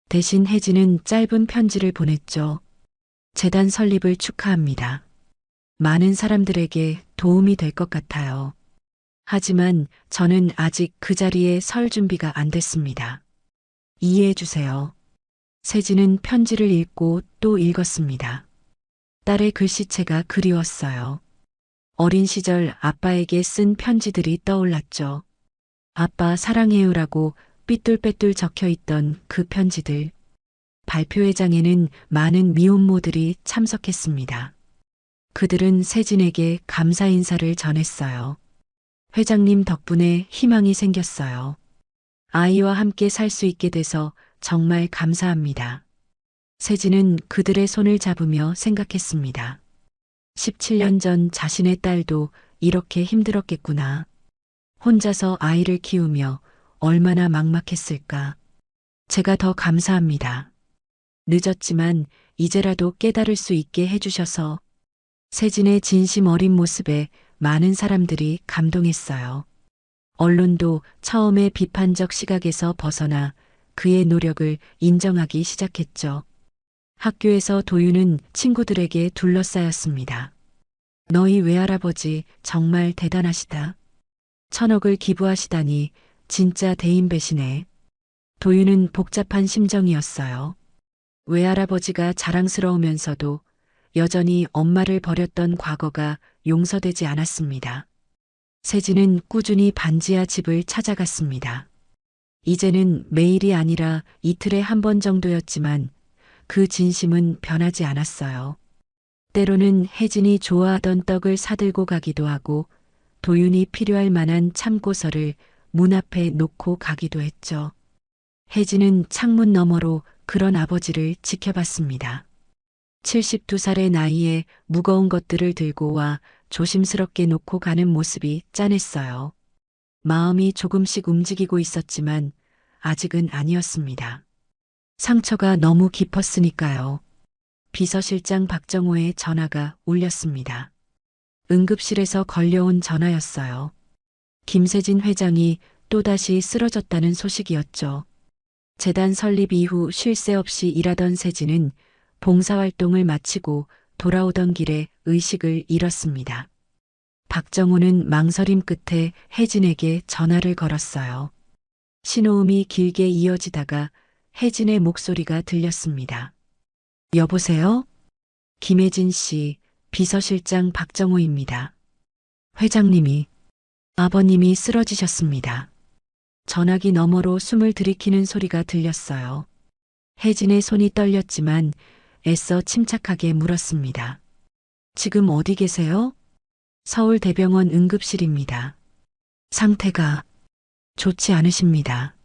대신 혜진은 짧은 편지를 보냈죠. 재단 설립을 축하합니다. 많은 사람들에게 도움이 될 것 같아요. 하지만 저는 아직 그 자리에 설 준비가 안 됐습니다. 이해해 주세요. 세진은 편지를 읽고 또 읽었습니다. 딸의 글씨체가 그리웠어요. 어린 시절 아빠에게 쓴 편지들이 떠올랐죠. 아빠 사랑해요라고 삐뚤빼뚤 적혀 있던 그 편지들. 발표회장에는 많은 미혼모들이 참석했습니다. 그들은 세진에게 감사 인사를 전했어요. 회장님 덕분에 희망이 생겼어요. 아이와 함께 살 수 있게 돼서 정말 감사합니다. 세진은 그들의 손을 잡으며 생각했습니다. 17년 전 자신의 딸도 이렇게 힘들었겠구나. 혼자서 아이를 키우며 얼마나 막막했을까. 제가 더 감사합니다. 늦었지만 이제라도 깨달을 수 있게 해주셔서. 세진의 진심 어린 모습에 많은 사람들이 감동했어요. 언론도 처음에 비판적 시각에서 벗어나 그의 노력을 인정하기 시작했죠. 학교에서 도윤은 친구들에게 둘러싸였습니다. 너희 외할아버지 정말 대단하시다. 1,000억을 기부하시다니 진짜 대인배시네. 도윤은 복잡한 심정이었어요. 외할아버지가 자랑스러우면서도 여전히 엄마를 버렸던 과거가 용서되지 않았습니다. 세진은 꾸준히 반지하 집을 찾아갔습니다. 이제는 매일이 아니라 이틀에 한 번 정도였지만 그 진심은 변하지 않았어요. 때로는 혜진이 좋아하던 떡을 사들고 가기도 하고 도윤이 필요할 만한 참고서를 문 앞에 놓고 가기도 했죠. 혜진은 창문 너머로 그런 아버지를 지켜봤습니다. 72살의 나이에 무거운 것들을 들고 와 조심스럽게 놓고 가는 모습이 짠했어요. 마음이 조금씩 움직이고 있었지만 아직은 아니었습니다. 상처가 너무 깊었으니까요. 비서실장 박정호의 전화가 울렸습니다. 응급실에서 걸려온 전화였어요. 김세진 회장이 또다시 쓰러졌다는 소식이었죠. 재단 설립 이후 쉴 새 없이 일하던 세진은 봉사활동을 마치고 돌아오던 길에 의식을 잃었습니다. 박정호는 망설임 끝에 혜진에게 전화를 걸었어요. 신호음이 길게 이어지다가 혜진의 목소리가 들렸습니다. 여보세요? 김혜진 씨, 비서실장 박정호입니다. 회장님이, 아버님이 쓰러지셨습니다. 전화기 너머로 숨을 들이키는 소리가 들렸어요. 혜진의 손이 떨렸지만 애써 침착하게 물었습니다. 지금 어디 계세요? 서울대병원 응급실입니다. 상태가 좋지 않으십니다.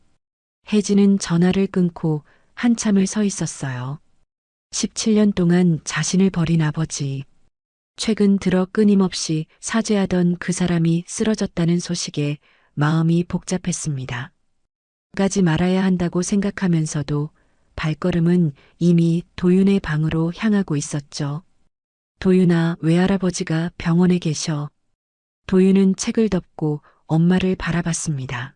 혜진은 전화를 끊고 한참을 서 있었어요. 17년 동안 자신을 버린 아버지. 최근 들어 끊임없이 사죄하던 그 사람이 쓰러졌다는 소식에 마음이 복잡했습니다. 가지 말아야 한다고 생각하면서도 발걸음은 이미 도윤의 방으로 향하고 있었죠. 도윤아, 외할아버지가 병원에 계셔. 도윤은 책을 덮고 엄마를 바라봤습니다.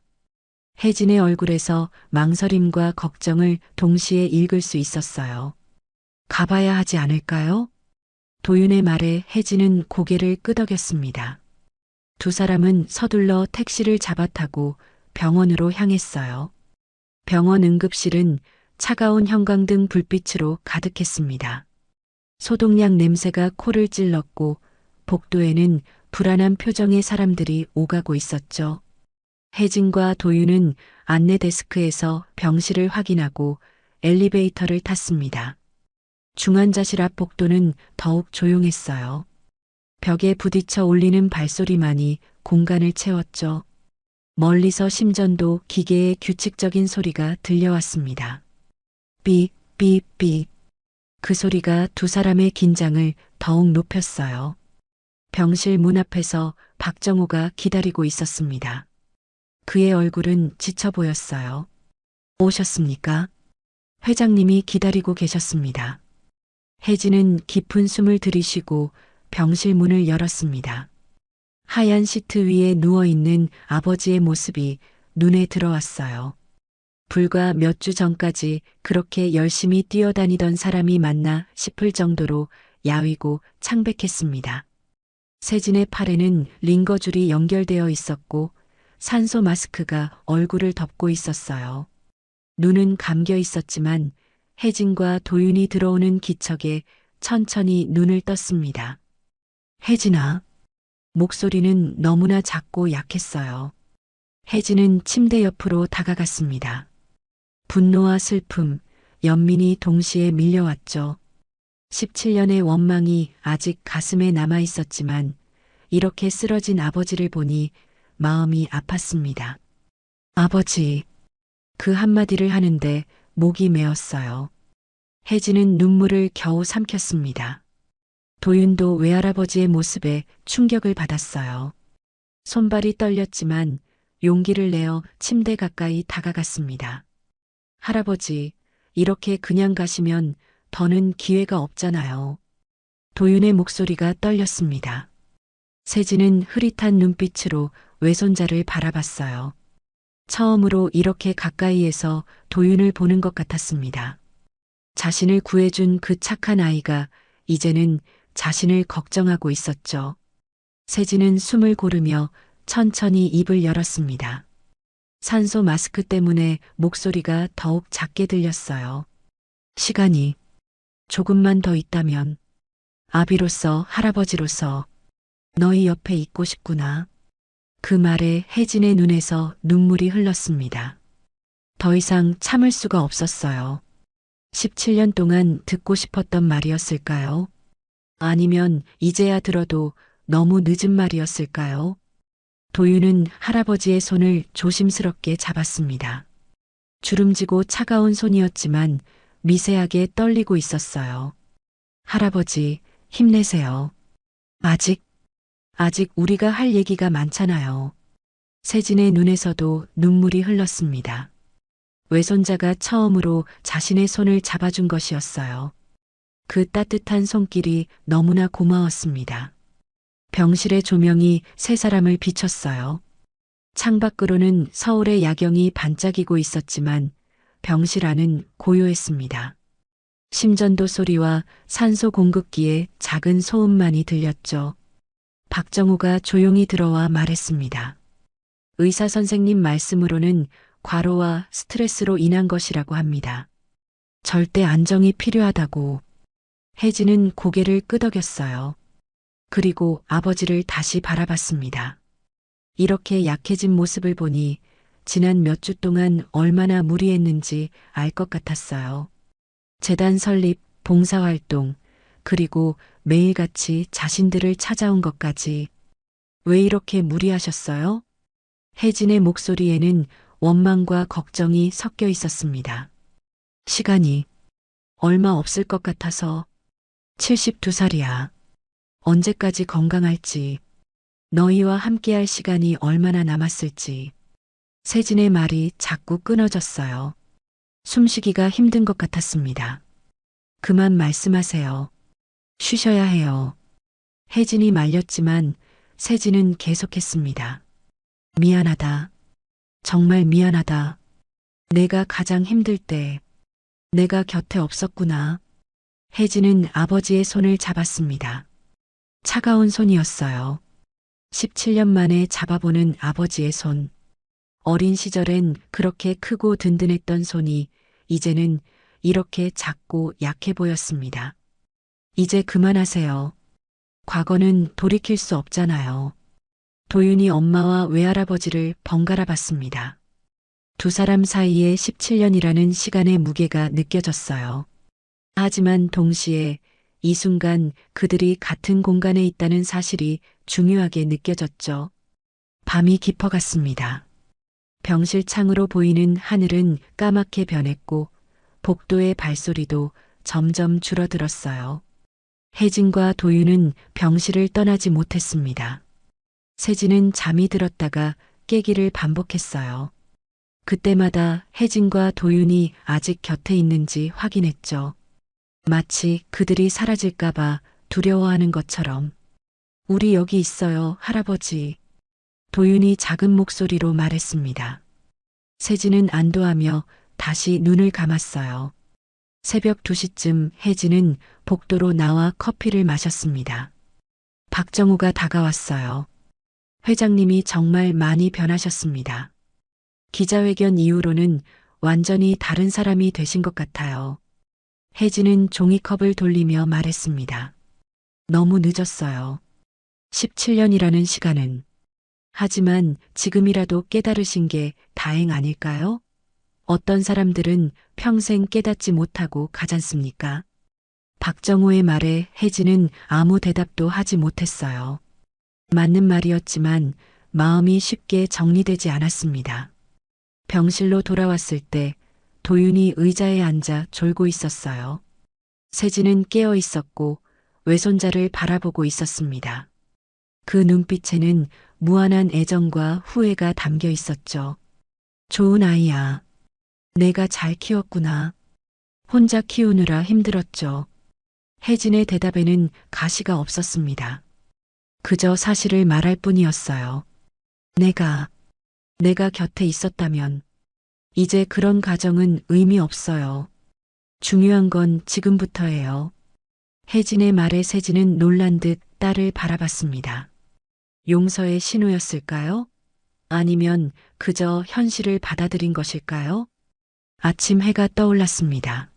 혜진의 얼굴에서 망설임과 걱정을 동시에 읽을 수 있었어요. 가봐야 하지 않을까요? 도윤의 말에 혜진은 고개를 끄덕였습니다. 두 사람은 서둘러 택시를 잡아타고 병원으로 향했어요. 병원 응급실은 차가운 형광등 불빛으로 가득했습니다. 소독약 냄새가 코를 찔렀고 복도에는 불안한 표정의 사람들이 오가고 있었죠. 혜진과 도윤은 안내 데스크에서 병실을 확인하고 엘리베이터를 탔습니다. 중환자실 앞 복도는 더욱 조용했어요. 벽에 부딪혀 울리는 발소리만이 공간을 채웠죠. 멀리서 심전도 기계의 규칙적인 소리가 들려왔습니다. 삐, 삐, 삐. 그 소리가 두 사람의 긴장을 더욱 높였어요. 병실 문 앞에서 박정호가 기다리고 있었습니다. 그의 얼굴은 지쳐 보였어요. 오셨습니까? 회장님이 기다리고 계셨습니다. 혜진은 깊은 숨을 들이쉬고 병실 문을 열었습니다. 하얀 시트 위에 누워있는 아버지의 모습이 눈에 들어왔어요. 불과 몇 주 전까지 그렇게 열심히 뛰어다니던 사람이 맞나 싶을 정도로 야위고 창백했습니다. 세진의 팔에는 링거줄이 연결되어 있었고 산소 마스크가 얼굴을 덮고 있었어요. 눈은 감겨 있었지만 혜진과 도윤이 들어오는 기척에 천천히 눈을 떴습니다. 혜진아. 목소리는 너무나 작고 약했어요. 혜진은 침대 옆으로 다가갔습니다. 분노와 슬픔, 연민이 동시에 밀려왔죠. 17년의 원망이 아직 가슴에 남아 있었지만 이렇게 쓰러진 아버지를 보니 마음이 아팠습니다. 아버지. 그 한마디를 하는데 목이 메었어요. 혜진은 눈물을 겨우 삼켰습니다. 도윤도 외할아버지의 모습에 충격을 받았어요. 손발이 떨렸지만 용기를 내어 침대 가까이 다가갔습니다. 할아버지, 이렇게 그냥 가시면 더는 기회가 없잖아요. 도윤의 목소리가 떨렸습니다. 세진은 흐릿한 눈빛으로 외손자를 바라봤어요. 처음으로 이렇게 가까이에서 도윤을 보는 것 같았습니다. 자신을 구해준 그 착한 아이가 이제는 자신을 걱정하고 있었죠. 세진은 숨을 고르며 천천히 입을 열었습니다. 산소 마스크 때문에 목소리가 더욱 작게 들렸어요. 시간이 조금만 더 있다면 아비로서 할아버지로서 너희 옆에 있고 싶구나. 그 말에 혜진의 눈에서 눈물이 흘렀습니다. 더 이상 참을 수가 없었어요. 17년 동안 듣고 싶었던 말이었을까요? 아니면 이제야 들어도 너무 늦은 말이었을까요? 도윤은 할아버지의 손을 조심스럽게 잡았습니다. 주름지고 차가운 손이었지만 미세하게 떨리고 있었어요. 할아버지, 힘내세요. 아직 우리가 할 얘기가 많잖아요. 세진의 눈에서도 눈물이 흘렀습니다. 외손자가 처음으로 자신의 손을 잡아준 것이었어요. 그 따뜻한 손길이 너무나 고마웠습니다. 병실의 조명이 세 사람을 비췄어요. 창밖으로는 서울의 야경이 반짝이고 있었지만 병실 안은 고요했습니다. 심전도 소리와 산소 공급기의 작은 소음만이 들렸죠. 박정우가 조용히 들어와 말했습니다. 의사 선생님 말씀으로는 과로와 스트레스로 인한 것이라고 합니다. 절대 안정이 필요하다고. 혜진은 고개를 끄덕였어요. 그리고 아버지를 다시 바라봤습니다. 이렇게 약해진 모습을 보니 지난 몇 주 동안 얼마나 무리했는지 알 것 같았어요. 재단 설립, 봉사활동, 그리고 매일같이 자신들을 찾아온 것까지. 왜 이렇게 무리하셨어요? 혜진의 목소리에는 원망과 걱정이 섞여 있었습니다. 시간이 얼마 없을 것 같아서 72살이야. 언제까지 건강할지, 너희와 함께할 시간이 얼마나 남았을지. 세진의 말이 자꾸 끊어졌어요. 숨쉬기가 힘든 것 같았습니다. 그만 말씀하세요. 쉬셔야 해요. 혜진이 말렸지만 세진은 계속했습니다. 미안하다. 정말 미안하다. 내가 가장 힘들 때 내가 곁에 없었구나. 혜진은 아버지의 손을 잡았습니다. 차가운 손이었어요. 17년 만에 잡아보는 아버지의 손. 어린 시절엔 그렇게 크고 든든했던 손이 이제는 이렇게 작고 약해 보였습니다. 이제 그만하세요. 과거는 돌이킬 수 없잖아요. 도윤이 엄마와 외할아버지를 번갈아 봤습니다. 두 사람 사이에 17년이라는 시간의 무게가 느껴졌어요. 하지만 동시에 이 순간 그들이 같은 공간에 있다는 사실이 중요하게 느껴졌죠. 밤이 깊어갔습니다. 병실 창으로 보이는 하늘은 까맣게 변했고 복도의 발소리도 점점 줄어들었어요. 혜진과 도윤은 병실을 떠나지 못했습니다. 세진은 잠이 들었다가 깨기를 반복했어요. 그때마다 혜진과 도윤이 아직 곁에 있는지 확인했죠. 마치 그들이 사라질까봐 두려워하는 것처럼. 우리 여기 있어요, 할아버지. 도윤이 작은 목소리로 말했습니다. 세진은 안도하며 다시 눈을 감았어요. 새벽 2시쯤 혜진은 복도로 나와 커피를 마셨습니다. 박정우가 다가왔어요. 회장님이 정말 많이 변하셨습니다. 기자회견 이후로는 완전히 다른 사람이 되신 것 같아요. 혜진은 종이컵을 돌리며 말했습니다. 너무 늦었어요. 17년이라는 시간은. 하지만 지금이라도 깨달으신 게 다행 아닐까요? 어떤 사람들은 평생 깨닫지 못하고 가잖습니까? 박정호의 말에 혜진은 아무 대답도 하지 못했어요. 맞는 말이었지만 마음이 쉽게 정리되지 않았습니다. 병실로 돌아왔을 때 도윤이 의자에 앉아 졸고 있었어요. 세진은 깨어 있었고 외손자를 바라보고 있었습니다. 그 눈빛에는 무한한 애정과 후회가 담겨 있었죠. 좋은 아이야. 내가 잘 키웠구나. 혼자 키우느라 힘들었죠. 혜진의 대답에는 가시가 없었습니다. 그저 사실을 말할 뿐이었어요. 내가 곁에 있었다면 이제 그런 가정은 의미 없어요. 중요한 건 지금부터예요. 혜진의 말에 세진은 놀란 듯 딸을 바라봤습니다. 용서의 신호였을까요? 아니면 그저 현실을 받아들인 것일까요? 아침 해가 떠올랐습니다.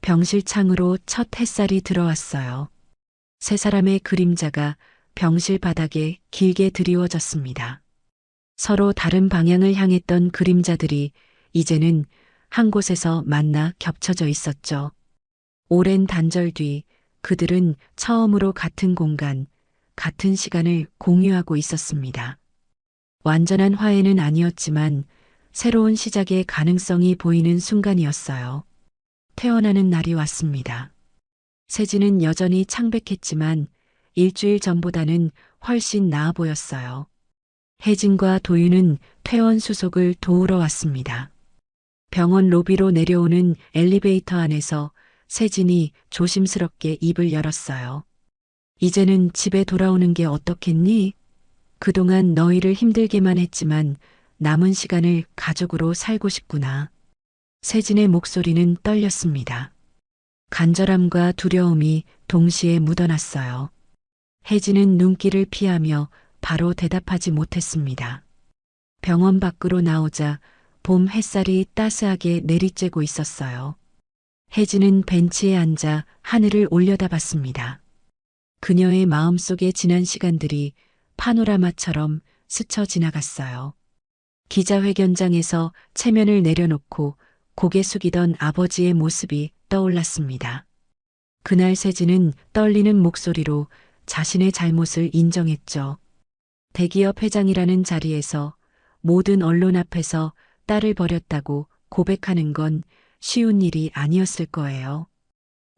병실 창으로 첫 햇살이 들어왔어요. 세 사람의 그림자가 병실 바닥에 길게 드리워졌습니다. 서로 다른 방향을 향했던 그림자들이 이제는 한 곳에서 만나 겹쳐져 있었죠. 오랜 단절 뒤 그들은 처음으로 같은 공간, 같은 시간을 공유하고 있었습니다. 완전한 화해는 아니었지만 새로운 시작의 가능성이 보이는 순간이었어요. 태어나는 날이 왔습니다. 세진은 여전히 창백했지만 일주일 전보다는 훨씬 나아 보였어요. 혜진과 도윤은 퇴원 수속을 도우러 왔습니다. 병원 로비로 내려오는 엘리베이터 안에서 세진이 조심스럽게 입을 열었어요. 이제는 집에 돌아오는 게 어떻겠니? 그동안 너희를 힘들게만 했지만 남은 시간을 가족으로 살고 싶구나. 세진의 목소리는 떨렸습니다. 간절함과 두려움이 동시에 묻어났어요. 혜진은 눈길을 피하며 바로 대답하지 못했습니다. 병원 밖으로 나오자 봄 햇살이 따스하게 내리쬐고 있었어요. 혜진은 벤치에 앉아 하늘을 올려다봤습니다. 그녀의 마음속에 지난 시간들이 파노라마처럼 스쳐 지나갔어요. 기자회견장에서 체면을 내려놓고 고개 숙이던 아버지의 모습이 떠올랐습니다. 그날 세진은 떨리는 목소리로 자신의 잘못을 인정했죠. 대기업 회장이라는 자리에서 모든 언론 앞에서 딸을 버렸다고 고백하는 건 쉬운 일이 아니었을 거예요.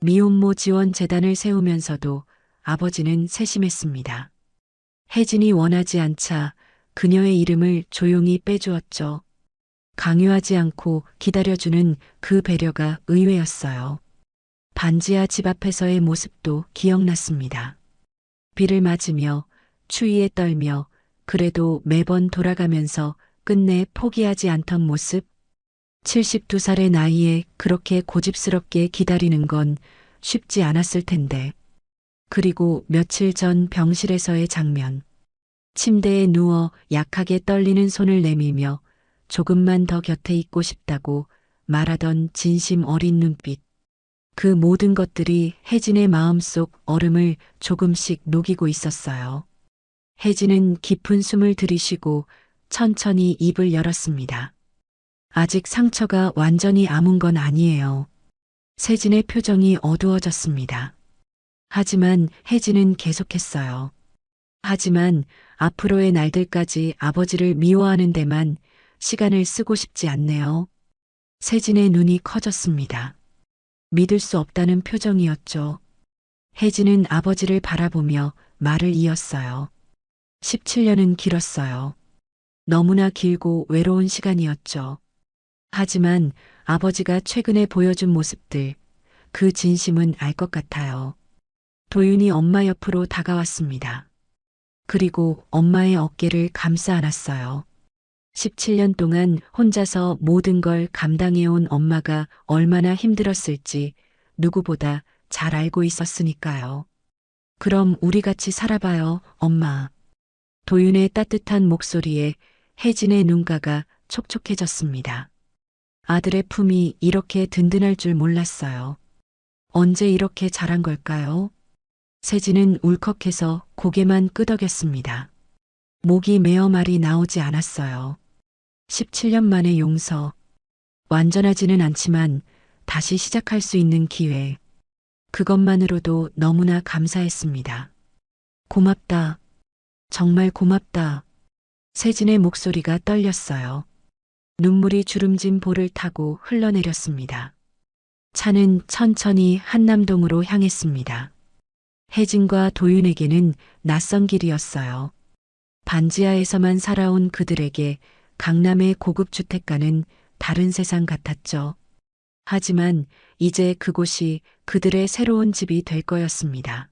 미혼모 지원 재단을 세우면서도 아버지는 세심했습니다. 혜진이 원하지 않자 그녀의 이름을 조용히 빼주었죠. 강요하지 않고 기다려주는 그 배려가 의외였어요. 반지하 집 앞에서의 모습도 기억났습니다. 비를 맞으며 추위에 떨며 그래도 매번 돌아가면서 끝내 포기하지 않던 모습. 72살의 나이에 그렇게 고집스럽게 기다리는 건 쉽지 않았을 텐데. 그리고 며칠 전 병실에서의 장면. 침대에 누워 약하게 떨리는 손을 내밀며 조금만 더 곁에 있고 싶다고 말하던 진심 어린 눈빛. 그 모든 것들이 혜진의 마음속 얼음을 조금씩 녹이고 있었어요. 혜진은 깊은 숨을 들이쉬고 천천히 입을 열었습니다. 아직 상처가 완전히 아문 건 아니에요. 세진의 표정이 어두워졌습니다. 하지만 혜진은 계속했어요. 하지만 앞으로의 날들까지 아버지를 미워하는 데만 시간을 쓰고 싶지 않네요. 세진의 눈이 커졌습니다. 믿을 수 없다는 표정이었죠. 혜진은 아버지를 바라보며 말을 이었어요. 17년은 길었어요. 너무나 길고 외로운 시간이었죠. 하지만 아버지가 최근에 보여준 모습들, 그 진심은 알 것 같아요. 도윤이 엄마 옆으로 다가왔습니다. 그리고 엄마의 어깨를 감싸 안았어요. 17년 동안 혼자서 모든 걸 감당해온 엄마가 얼마나 힘들었을지 누구보다 잘 알고 있었으니까요. 그럼 우리 같이 살아봐요, 엄마. 도윤의 따뜻한 목소리에 혜진의 눈가가 촉촉해졌습니다. 아들의 품이 이렇게 든든할 줄 몰랐어요. 언제 이렇게 자란 걸까요? 세진은 울컥해서 고개만 끄덕였습니다. 목이 메어 말이 나오지 않았어요. 17년 만의 용서. 완전하지는 않지만 다시 시작할 수 있는 기회. 그것만으로도 너무나 감사했습니다. 고맙다. 정말 고맙다. 세진의 목소리가 떨렸어요. 눈물이 주름진 볼을 타고 흘러내렸습니다. 차는 천천히 한남동으로 향했습니다. 혜진과 도윤에게는 낯선 길이었어요. 반지하에서만 살아온 그들에게 강남의 고급 주택가는 다른 세상 같았죠. 하지만 이제 그곳이 그들의 새로운 집이 될 거였습니다.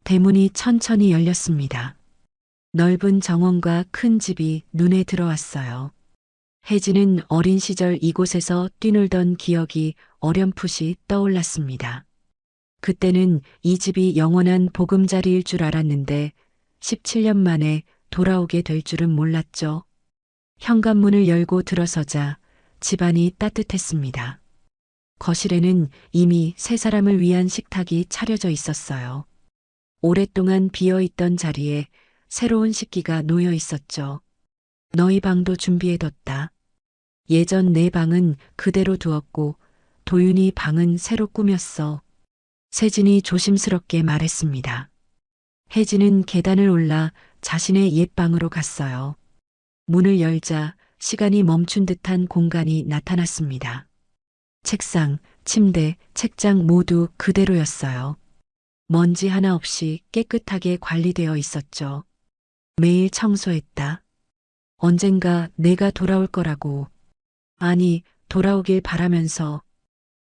대문이 천천히 열렸습니다. 넓은 정원과 큰 집이 눈에 들어왔어요. 혜진은 어린 시절 이곳에서 뛰놀던 기억이 어렴풋이 떠올랐습니다. 그때는 이 집이 영원한 보금자리일 줄 알았는데 17년 만에 돌아오게 될 줄은 몰랐죠. 현관문을 열고 들어서자 집안이 따뜻했습니다. 거실에는 이미 세 사람을 위한 식탁이 차려져 있었어요. 오랫동안 비어있던 자리에 새로운 식기가 놓여 있었죠. 너희 방도 준비해뒀다. 예전 내 방은 그대로 두었고 도윤이 방은 새로 꾸몄어. 세진이 조심스럽게 말했습니다. 혜진은 계단을 올라 자신의 옛 방으로 갔어요. 문을 열자 시간이 멈춘 듯한 공간이 나타났습니다. 책상, 침대, 책장 모두 그대로였어요. 먼지 하나 없이 깨끗하게 관리되어 있었죠. 매일 청소했다. 언젠가 내가 돌아올 거라고. 아니, 돌아오길 바라면서.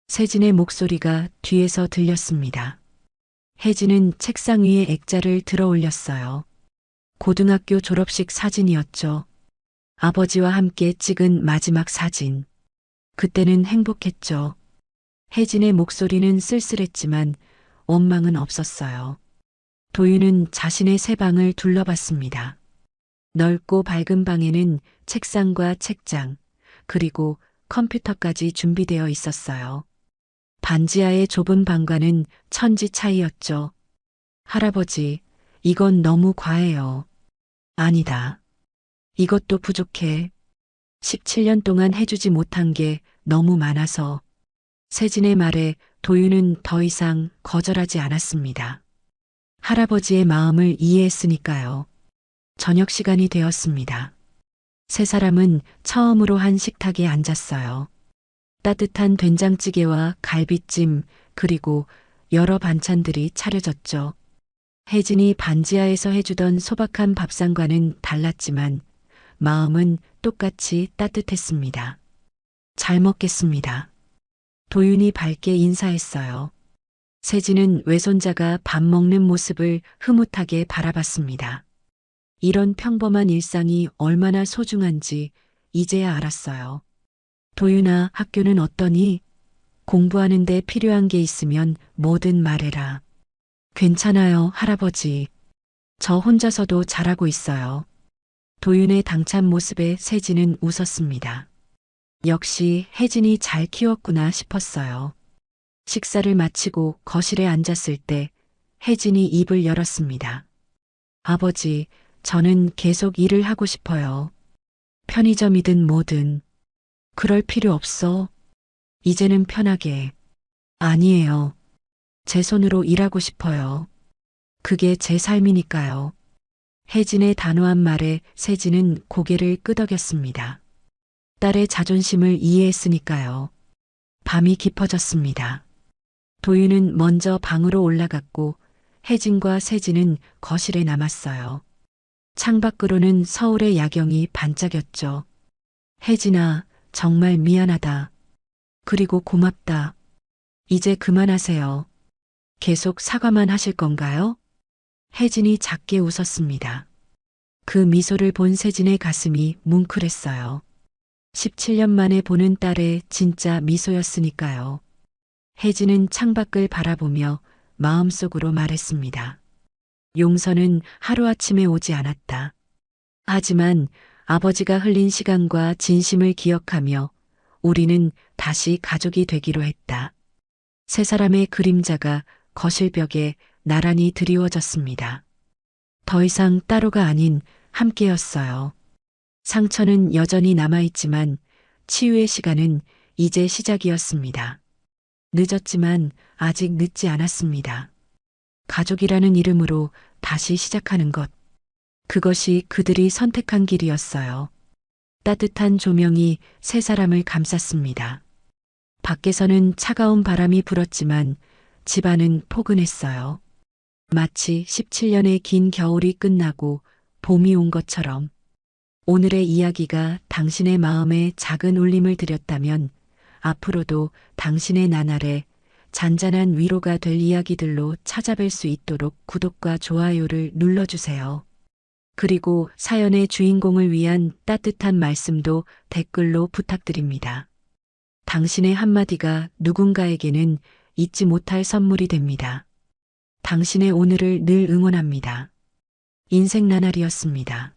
세진의 목소리가 뒤에서 들렸습니다. 혜진은 책상 위에 액자를 들어 올렸어요. 고등학교 졸업식 사진이었죠. 아버지와 함께 찍은 마지막 사진. 그때는 행복했죠. 혜진의 목소리는 쓸쓸했지만 원망은 없었어요. 도윤은 자신의 새 방을 둘러봤습니다. 넓고 밝은 방에는 책상과 책장, 그리고 컴퓨터까지 준비되어 있었어요. 반지하의 좁은 방과는 천지 차이였죠. 할아버지, 이건 너무 과해요. 아니다. 이것도 부족해. 17년 동안 해주지 못한 게 너무 많아서. 세진의 말에 도윤은 더 이상 거절하지 않았습니다. 할아버지의 마음을 이해했으니까요. 저녁 시간이 되었습니다. 세 사람은 처음으로 한 식탁에 앉았어요. 따뜻한 된장찌개와 갈비찜, 그리고 여러 반찬들이 차려졌죠. 혜진이 반지하에서 해주던 소박한 밥상과는 달랐지만 마음은 똑같이 따뜻했습니다. 잘 먹겠습니다. 도윤이 밝게 인사했어요. 세진은 외손자가 밥 먹는 모습을 흐뭇하게 바라봤습니다. 이런 평범한 일상이 얼마나 소중한지 이제야 알았어요. 도윤아, 학교는 어떠니? 공부하는데 필요한 게 있으면 뭐든 말해라. 괜찮아요, 할아버지. 저 혼자서도 잘하고 있어요. 도윤의 당찬 모습에 세진은 웃었습니다. 역시 혜진이 잘 키웠구나 싶었어요. 식사를 마치고 거실에 앉았을 때 혜진이 입을 열었습니다. 아버지, 저는 계속 일을 하고 싶어요. 편의점이든 뭐든. 그럴 필요 없어. 이제는 편하게. 아니에요. 제 손으로 일하고 싶어요. 그게 제 삶이니까요. 혜진의 단호한 말에 세진은 고개를 끄덕였습니다. 딸의 자존심을 이해했으니까요. 밤이 깊어졌습니다. 도윤은 먼저 방으로 올라갔고 혜진과 세진은 거실에 남았어요. 창밖으로는 서울의 야경이 반짝였죠. 혜진아, 정말 미안하다. 그리고 고맙다. 이제 그만하세요. 계속 사과만 하실 건가요? 혜진이 작게 웃었습니다. 그 미소를 본 세진의 가슴이 뭉클했어요. 17년 만에 보는 딸의 진짜 미소였으니까요. 혜진은 창밖을 바라보며 마음속으로 말했습니다. 용서는 하루아침에 오지 않았다. 하지만 아버지가 흘린 시간과 진심을 기억하며 우리는 다시 가족이 되기로 했다. 세 사람의 그림자가 거실벽에 나란히 드리워졌습니다. 더 이상 따로가 아닌 함께였어요. 상처는 여전히 남아있지만 치유의 시간은 이제 시작이었습니다. 늦었지만 아직 늦지 않았습니다. 가족이라는 이름으로 다시 시작하는 것. 그것이 그들이 선택한 길이었어요. 따뜻한 조명이 세 사람을 감쌌습니다. 밖에서는 차가운 바람이 불었지만 집안은 포근했어요. 마치 17년의 긴 겨울이 끝나고 봄이 온 것처럼. 오늘의 이야기가 당신의 마음에 작은 울림을 드렸다면 앞으로도 당신의 나날에 잔잔한 위로가 될 이야기들로 찾아뵐 수 있도록 구독과 좋아요를 눌러주세요. 그리고 사연의 주인공을 위한 따뜻한 말씀도 댓글로 부탁드립니다. 당신의 한마디가 누군가에게는 잊지 못할 선물이 됩니다. 당신의 오늘을 늘 응원합니다. 인생 나날이었습니다.